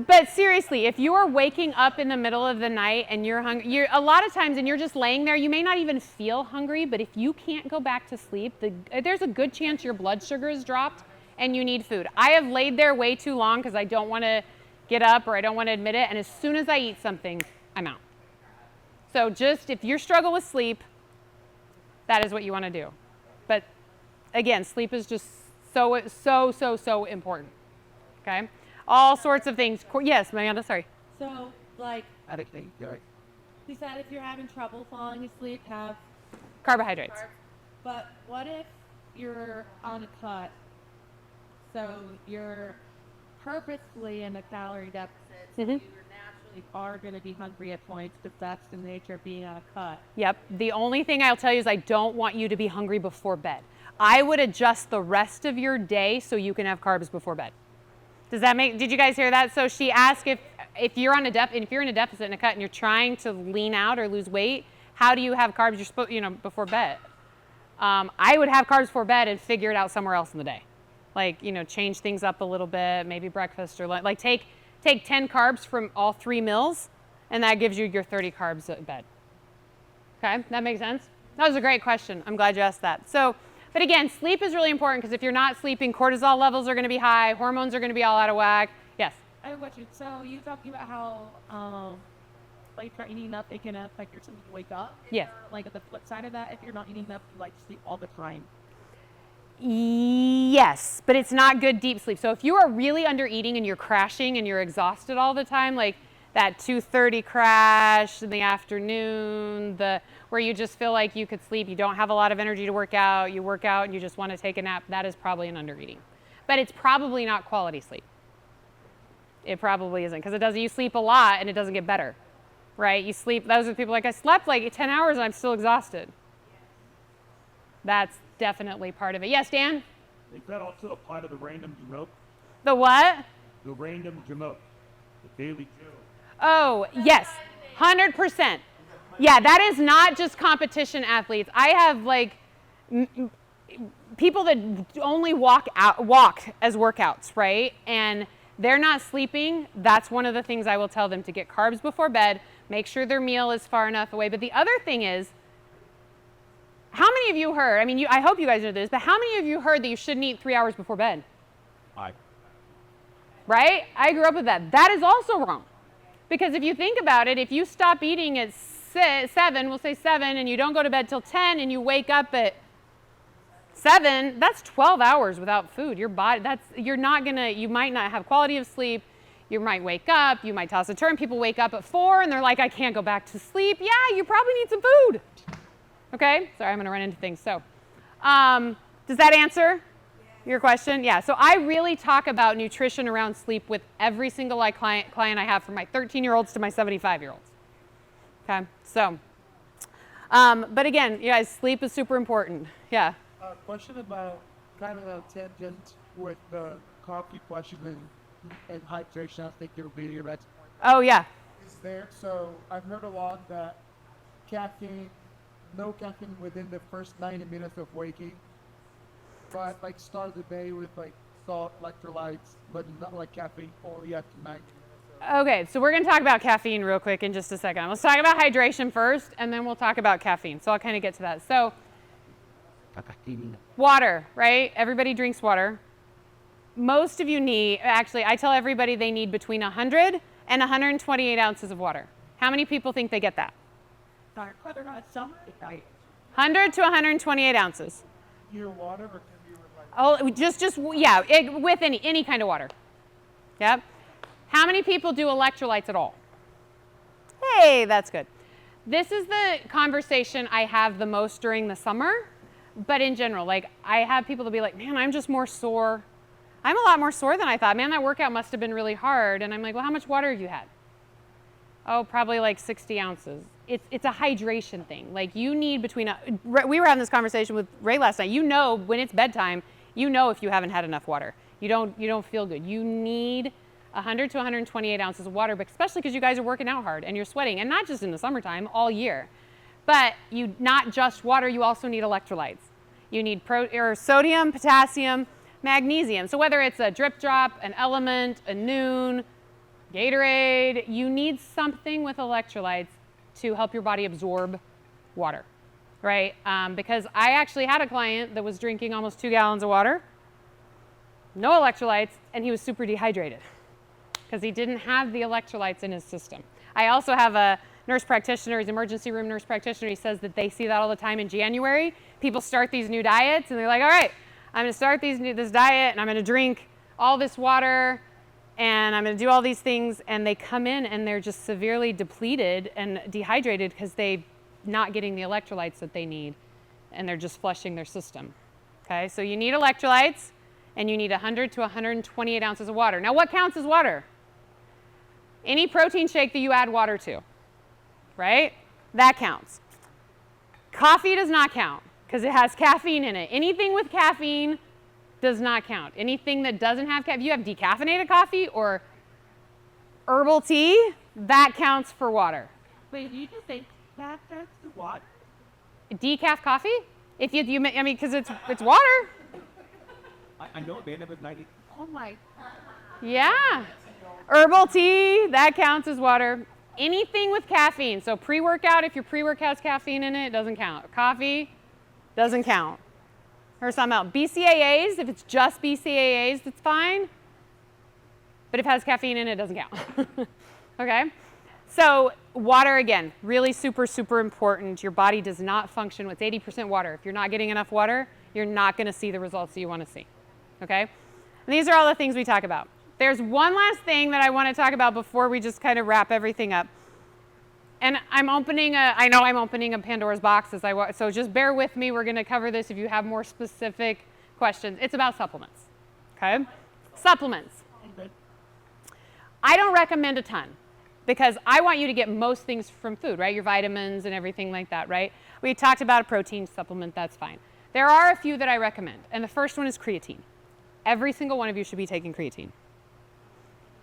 But seriously, if you are waking up in the middle of the night and you're hungry, a lot of times, and you're just laying there, you may not even feel hungry, but if you can't go back to sleep, there's a good chance your blood sugar is dropped and you need food. I have laid there way too long because I don't want to get up or I don't want to admit it, and as soon as I eat something, I'm out. So just, if you struggle with sleep, that is what you want to do. But again, sleep is just so important, okay? All sorts of things. Yes, Amanda, sorry. So, like, I don't think, right. you said if you're having trouble falling asleep, have Carbohydrates. carbs. But what if you're on a cut? So you're purposely in a calorie deficit, so you naturally are going to be hungry at points because that's the nature of being on a cut. Yep. The only thing I'll tell you is I don't want you to be hungry before bed. I would adjust the rest of your day so you can have carbs before bed. Did you guys hear that? So she asked if you're in a deficit in a cut and you're trying to lean out or lose weight, how do you have carbs before bed? I would have carbs before bed and figure it out somewhere else in the day. Like, change things up a little bit, maybe breakfast or like take 10 carbs from all 3 meals, and that gives you your 30 carbs at bed. Okay, that makes sense? That was a great question. I'm glad you asked that. So, but again, sleep is really important because if you're not sleeping, cortisol levels are going to be high, hormones are going to be all out of whack. Yes? I have a question. So you talking about how, like, you're eating enough, it can affect your ability to wake up? Yes. Like, at the flip side of that, if you're not eating enough, you sleep all the time. Yes, but it's not good deep sleep. So if you are really under eating and you're crashing and you're exhausted all the time, like that 2:30 crash in the afternoon, where you just feel like you could sleep, you don't have a lot of energy to work out, you work out and you just want to take a nap, that is probably an under eating. But it's probably not quality sleep. It probably isn't, because you sleep a lot and it doesn't get better, right? You sleep, those are people like, I slept like 10 hours and I'm still exhausted. That's definitely part of it. Yes, Dan? Does that also apply to the random Jamok? The what? The random Jamok, the Daily Joe. Oh, yes, 100%. Yeah, that is not just competition athletes. I have like people that only walk as workouts, right? And they're not sleeping. That's one of the things I will tell them, to get carbs before bed, make sure their meal is far enough away. But the other thing is, how many of you heard, I mean, I hope you guys know this, but how many of you heard that you shouldn't eat 3 hours before bed? Right? I grew up with that. That is also wrong. Because if you think about it, if you stop eating at 7, we'll say 7, and you don't go to bed till 10, and you wake up at 7, that's 12 hours without food. Your body, you might not have quality of sleep. You might wake up, you might toss a turn. People wake up at 4 and they're like, I can't go back to sleep. Yeah, you probably need some food. Okay, sorry, I'm gonna run into things. So, does that answer your question? Yeah, so I really talk about nutrition around sleep with every single client I have, from my 13-year-olds to my 75-year-olds. Okay, so, but again, you guys, sleep is super important. Yeah. Question about kind of a tangent with the coffee question and hydration. I think you're leading right. Oh, yeah. Is there? So I've heard a lot that no caffeine within the first 90 minutes of waking, but like start the day with like salt, electrolytes, but not like caffeine, or you have to 90 minutes. Okay, so we're going to talk about caffeine real quick in just a second. Let's talk about hydration first, and then we'll talk about caffeine. So I'll kind of get to that. So water, right? Everybody drinks water. Most of you need, actually, I tell everybody they need between 100 and 128 ounces of water. How many people think they get that? 100 to 128 ounces. Pure water, or can you with like? Oh, with any kind of water. Yep. How many people do electrolytes at all? Hey, that's good. This is the conversation I have the most during the summer, but in general, like I have people that be like, man, I'm just more sore. I'm a lot more sore than I thought. Man, that workout must have been really hard. And I'm like, well, how much water have you had? Oh, probably like 60 ounces. It's a hydration thing. Like you need we were having this conversation with Ray last night. You know, when it's bedtime, you know if you haven't had enough water. You don't feel good. You need 100 to 128 ounces of water, but especially because you guys are working out hard and you're sweating, and not just in the summertime, all year. But not just water, you also need electrolytes. You need sodium, potassium, magnesium. So whether it's a Drip Drop, an Element, a Noon, Gatorade, you need something with electrolytes to help your body absorb water, right? Because I actually had a client that was drinking almost 2 gallons of water, no electrolytes, and he was super dehydrated because he didn't have the electrolytes in his system. I also have a nurse practitioner, he's an emergency room nurse practitioner. He says that they see that all the time in January. People start these new diets and they're like, all right, I'm gonna start this diet and I'm gonna drink all this water and I'm gonna do all these things, and they come in and they're just severely depleted and dehydrated because they're not getting the electrolytes that they need, and they're just flushing their system. Okay, so you need electrolytes and you need 100 to 128 ounces of water. Now what counts as water? Any protein shake that you add water to, right? That counts. Coffee does not count because it has caffeine in it. Anything with caffeine does not count. Anything that doesn't have caffeine, if you have decaffeinated coffee or herbal tea, that counts for water. Wait, you just say that's what? Decaf coffee? If you I mean, because it's water. I know it, man. It was 90. Oh my. Yeah. Herbal tea, that counts as water. Anything with caffeine. So pre-workout, if your pre-workout's caffeine in it, it doesn't count. Coffee doesn't count. Or something else. BCAAs, if it's just BCAAs, that's fine. But if it has caffeine in it, it doesn't count. Okay? So water, again, really super, super important. Your body does not function with 80% water. If you're not getting enough water, you're not going to see the results that you want to see. Okay? And these are all the things we talk about. There's one last thing that I want to talk about before we just kind of wrap everything up. And I know I'm opening a Pandora's box so just bear with me. We're going to cover this if you have more specific questions. It's about supplements. Okay? Supplements. I don't recommend a ton because I want you to get most things from food, right? Your vitamins and everything like that, right? We talked about a protein supplement, that's fine. There are a few that I recommend, and the first one is creatine. Every single one of you should be taking creatine.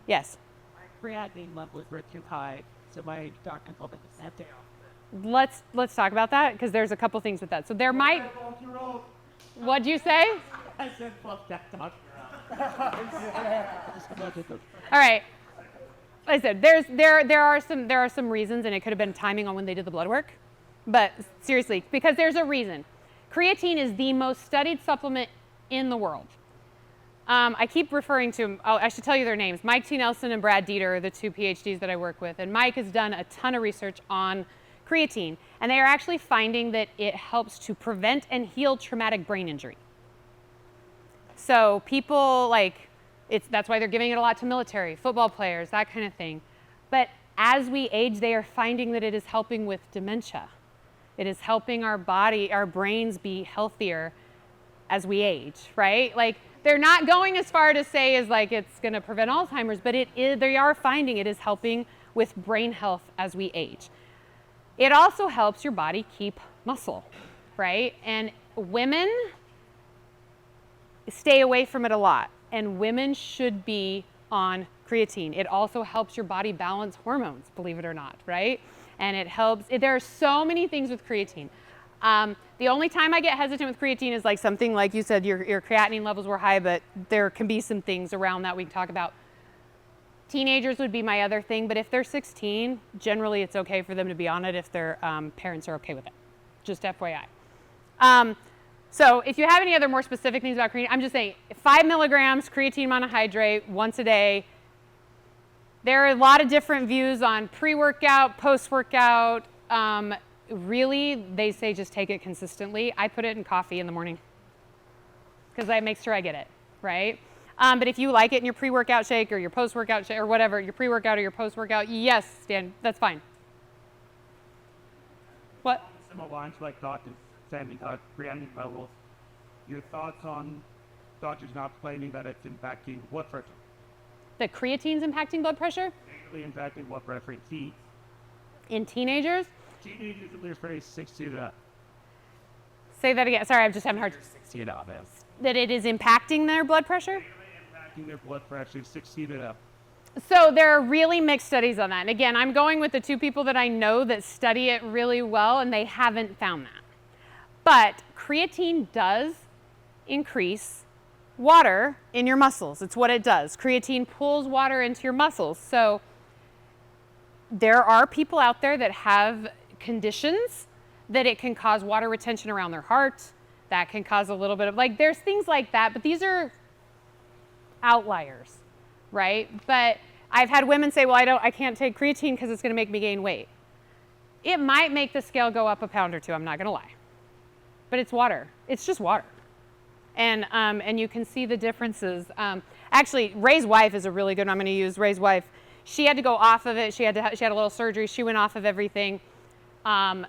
Yes. My creatinine level is too high, so my doctor told me to step down. Let's talk about that because there's a couple things with that. So there might. What'd you say? I said, fuck that doctor. All right. Like I said, there are some reasons, and it could have been timing on when they did the blood work. But seriously, because there's a reason. Creatine is the most studied supplement in the world. I keep referring to, I should tell you their names. Mike T. Nelson and Brad Dieter are the two PhDs that I work with. And Mike has done a ton of research on creatine. And they are actually finding that it helps to prevent and heal traumatic brain injury. So people that's why they're giving it a lot to military, football players, that kind of thing. But as we age, they are finding that it is helping with dementia. It is helping our brains be healthier as we age, right? Like, they're not going as far to say as like it's going to prevent Alzheimer's, but they are finding it is helping with brain health as we age. It also helps your body keep muscle, right? And women stay away from it a lot, and women should be on creatine. It also helps your body balance hormones, believe it or not, right? And it helps, there are so many things with creatine. The only time I get hesitant with creatine is like something like you said, your creatinine levels were high, but there can be some things around that we can talk about. Teenagers would be my other thing, but if they're 16, generally it's okay for them to be on it if their parents are okay with it. Just FYI. So if you have any other more specific things about creatine, I'm just saying 5 milligrams creatine monohydrate once a day. There are a lot of different views on pre-workout, post-workout. Really, they say just take it consistently. I put it in coffee in the morning because I make sure I get it, right? But if you like it in your pre-workout shake or your post-workout shake or whatever, your pre-workout or your post-workout, yes, Stan, that's fine. What? Similar lines like Dr. Sandy got creatinine levels. Your thoughts on doctors not claiming that it's impacting blood pressure? The creatine's impacting blood pressure? Negatively impacting blood pressure in teens. In teenagers? Teenagers at least very 60 to that. Say that again. Sorry, I'm just having a hard time. 60 to up. That it is impacting their blood pressure? Impacting their blood pressure 60 to up. So there are really mixed studies on that. And again, I'm going with the two people that I know that study it really well, and they haven't found that. But creatine does increase water in your muscles. It's what it does. Creatine pulls water into your muscles. So there are people out there that have conditions that it can cause water retention around their heart. That can cause a little bit of, like, there's things like that, but these are outliers, right? But I've had women say, well, I can't take creatine because it's going to make me gain weight. It might make the scale go up a pound or two, I'm not going to lie. But it's water. It's just water. And you can see the differences. Actually, Ray's wife is a really good one. I'm going to use Ray's wife. She had to go off of it. She had a little surgery. She went off of everything. And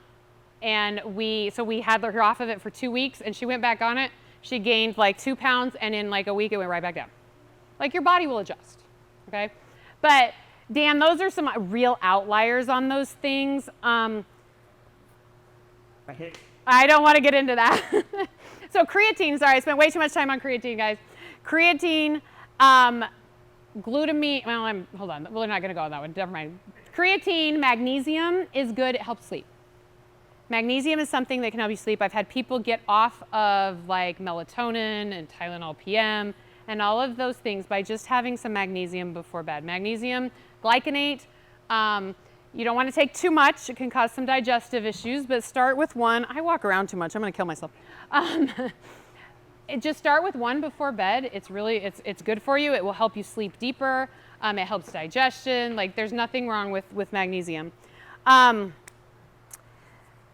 we had her off of it for 2 weeks, and she went back on it. She gained like 2 pounds, and in like a week, it went right back down. Like, your body will adjust, okay? But Dan, those are some real outliers on those things. I hate I don't want to get into that. So creatine, sorry, I spent way too much time on creatine, guys. Creatine, glutamine, well, hold on, we're not going to go on that one, never mind. Creatine, magnesium is good, it helps sleep. Magnesium is something that can help you sleep. I've had people get off of like melatonin and Tylenol PM and all of those things by just having some magnesium before bed. Magnesium, glycinate, you don't want to take too much. It can cause some digestive issues, but start with one. I walk around too much. I'm going to kill myself. Just start with one before bed. It's good for you. It will help you sleep deeper. It helps digestion. Like, there's nothing wrong with magnesium.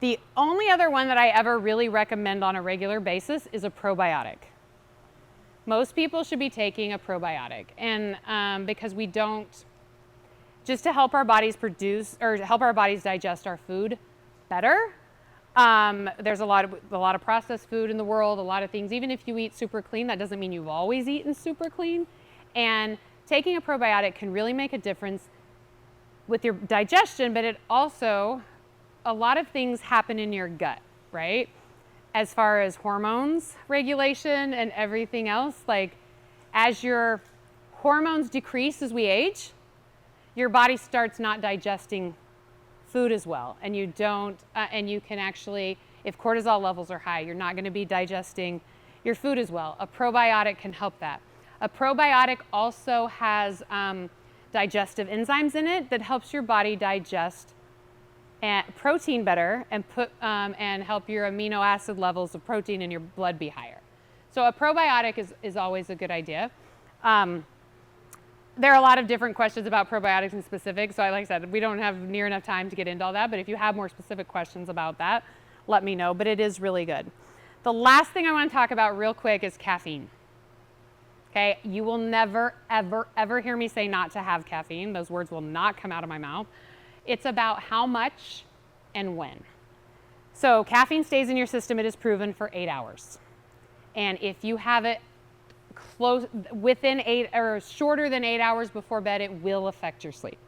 The only other one that I ever really recommend on a regular basis is a probiotic. Most people should be taking a probiotic, and because we don't, just to help our bodies produce or help our bodies digest our food better. There's a lot of processed food in the world, a lot of things. Even if you eat super clean, that doesn't mean you've always eaten super clean. And taking a probiotic can really make a difference with your digestion, but it also, a lot of things happen in your gut, right? as far as hormones regulation and everything else, like as your hormones decrease as we age, your body starts not digesting food as well, and you don't, and you can actually, if cortisol levels are high, you're not going to be digesting your food as well. A probiotic can help that. A probiotic also has digestive enzymes in it that helps your body digest protein better and help your amino acid levels of protein in your blood be higher. So a probiotic is always a good idea. There are a lot of different questions about probiotics in specific, so like I said, we don't have near enough time to get into all that, but if you have more specific questions about that, let me know, but it is really good. The last thing I want to talk about real quick is caffeine. Okay, you will never, ever, ever hear me say not to have caffeine. Those words will not come out of my mouth. It's about how much and when. So caffeine stays in your system, it is proven, for 8 hours. And if you have it within 8 or shorter than 8 hours before bed, it will affect your sleep.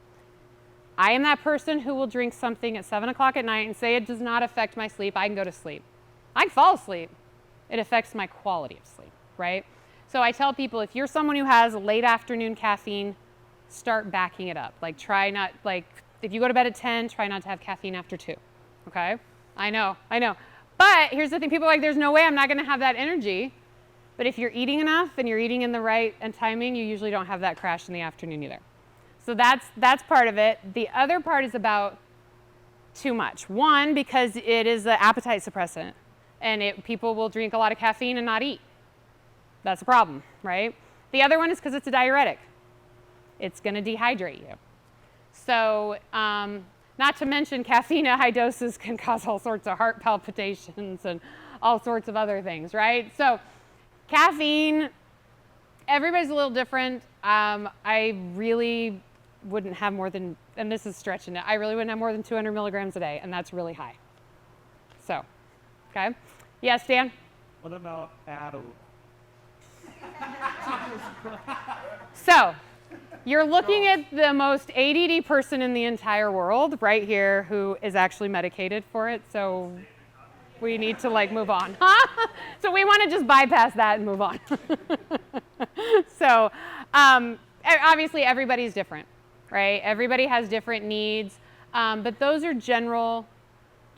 I am that person who will drink something at 7 o'clock at night and say it does not affect my sleep. I can go to sleep. I can fall asleep. It affects my quality of sleep, right? So I tell people, if you're someone who has late afternoon caffeine, start backing it up. Like if you go to bed at 10, try not to have caffeine after 2, okay? I know. But here's the thing, people are like, there's no way I'm not gonna have that energy. But if you're eating enough and you're eating in the right timing, you usually don't have that crash in the afternoon either. So that's part of it. The other part is about too much. One, because it is an appetite suppressant, and people will drink a lot of caffeine and not eat. That's a problem, right? The other one is because it's a diuretic. It's going to dehydrate you. So, not to mention caffeine at high doses can cause all sorts of heart palpitations and all sorts of other things, right? So, caffeine, everybody's a little different. I really wouldn't have more than, and this is stretching it, I really wouldn't have more than 200 milligrams a day, and that's really high. So, okay. Yes, Dan? What about adult? So, you're looking at the most ADD person in the entire world right here who is actually medicated for it, so we need to move on. So we want to just bypass that and move on. So obviously everybody's different, right? Everybody has different needs, but those are general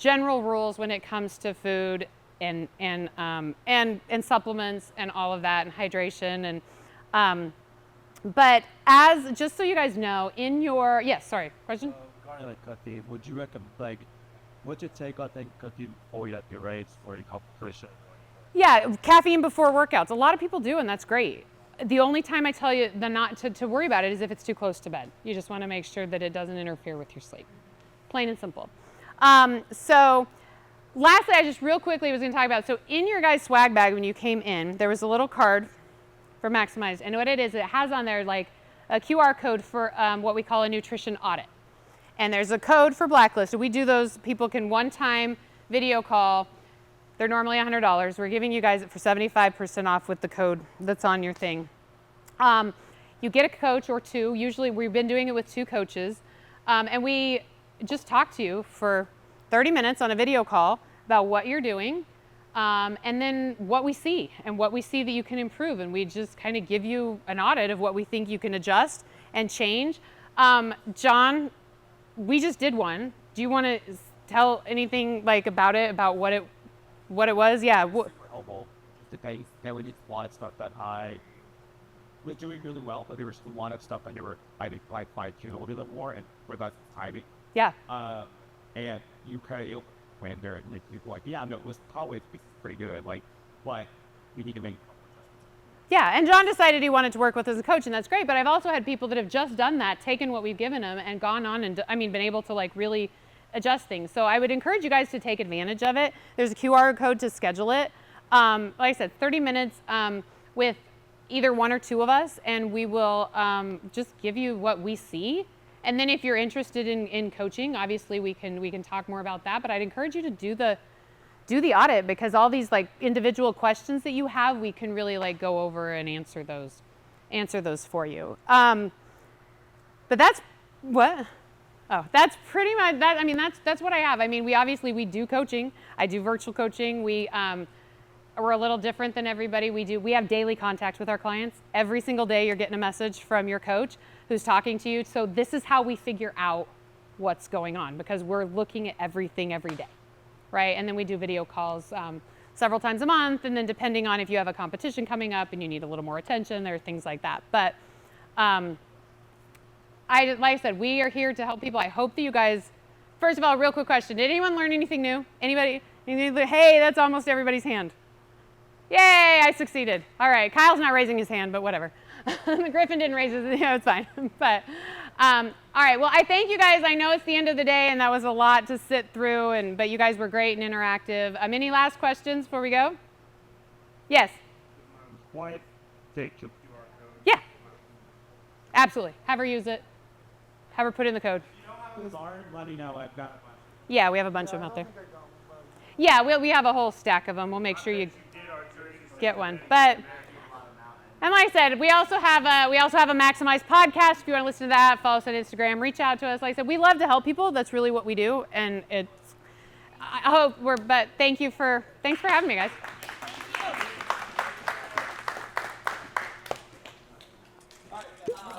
rules when it comes to food and supplements and all of that, and hydration and but just so you guys know, yes, sorry, question? Regarding caffeine, would you recommend, what's your take on caffeine before you have your race or your competition? Yeah, caffeine before workouts. A lot of people do, and that's great. The only time I tell you not to worry about it is if it's too close to bed. You just want to make sure that it doesn't interfere with your sleep. Plain and simple. So lastly, I just real quickly was going to talk about, so in your guys' swag bag when you came in, there was a little card for Maximize, and what it is, it has on there a QR code for what we call a nutrition audit. And there's a code for Blacklisted. We do those. People can one-time video call. They're normally $100. We're giving you guys it for 75% off with the code that's on your thing. You get a coach or two. Usually we've been doing it with 2 coaches. And we just talk to you for 30 minutes on a video call about what you're doing, and then what we see that you can improve. And we just kind of give you an audit of what we think you can adjust and change. John, we just did one. Do you want to tell anything about it, about what it was? Yeah. Super helpful. The case that we did a lot of stuff that I was doing really well, but there was a lot of stuff that you were fine tuning a little bit more, and for that timing. Yeah. And you kind of went there and people yeah, no, it was probably pretty good. But we need to make. Yeah, and John decided he wanted to work with us as a coach, and that's great. But I've also had people that have just done that, taken what we've given them, and gone on and been able to really adjust things. So I would encourage you guys to take advantage of it. There's a QR code to schedule it. Like I said, 30 minutes with either one or 2 of us, and we will just give you what we see. And then if you're interested in coaching, obviously we can talk more about that. But I'd encourage you to do the audit, because all these individual questions that you have, we can really go over and answer those for you. But that's what? Oh, that's pretty much that. I mean, that's what I have. I mean, we do coaching. I do virtual coaching. We're a little different than everybody. We have daily contact with our clients. Every single day you're getting a message from your coach who's talking to you. So this is how we figure out what's going on, because we're looking at everything every day, right? And then we do video calls several times a month, and then depending on if you have a competition coming up and you need a little more attention, there are things like that. But like I said, we are here to help people. I hope that you guys, first of all, real quick question. Did anyone learn anything new? Anybody? Hey, that's almost everybody's hand. Yay, I succeeded. All right, Kyle's not raising his hand, but whatever. Griffin didn't raise his, it's fine. But, all right, well, I thank you guys. I know it's the end of the day, and that was a lot to sit through, but you guys were great and interactive. Any last questions before we go? Yes? Why take your Yeah. Absolutely. Have her use it. Have her put in the code. those are? Let me know. I've got Yeah, we have a bunch of them out there. Yeah, we have a whole stack of them. We'll make sure you get one. But, and like I said, we also have a Maximize podcast. If you want to listen to that, follow us on Instagram, reach out to us. Like I said, we love to help people. That's really what we do. And I hope but thanks for having me, guys.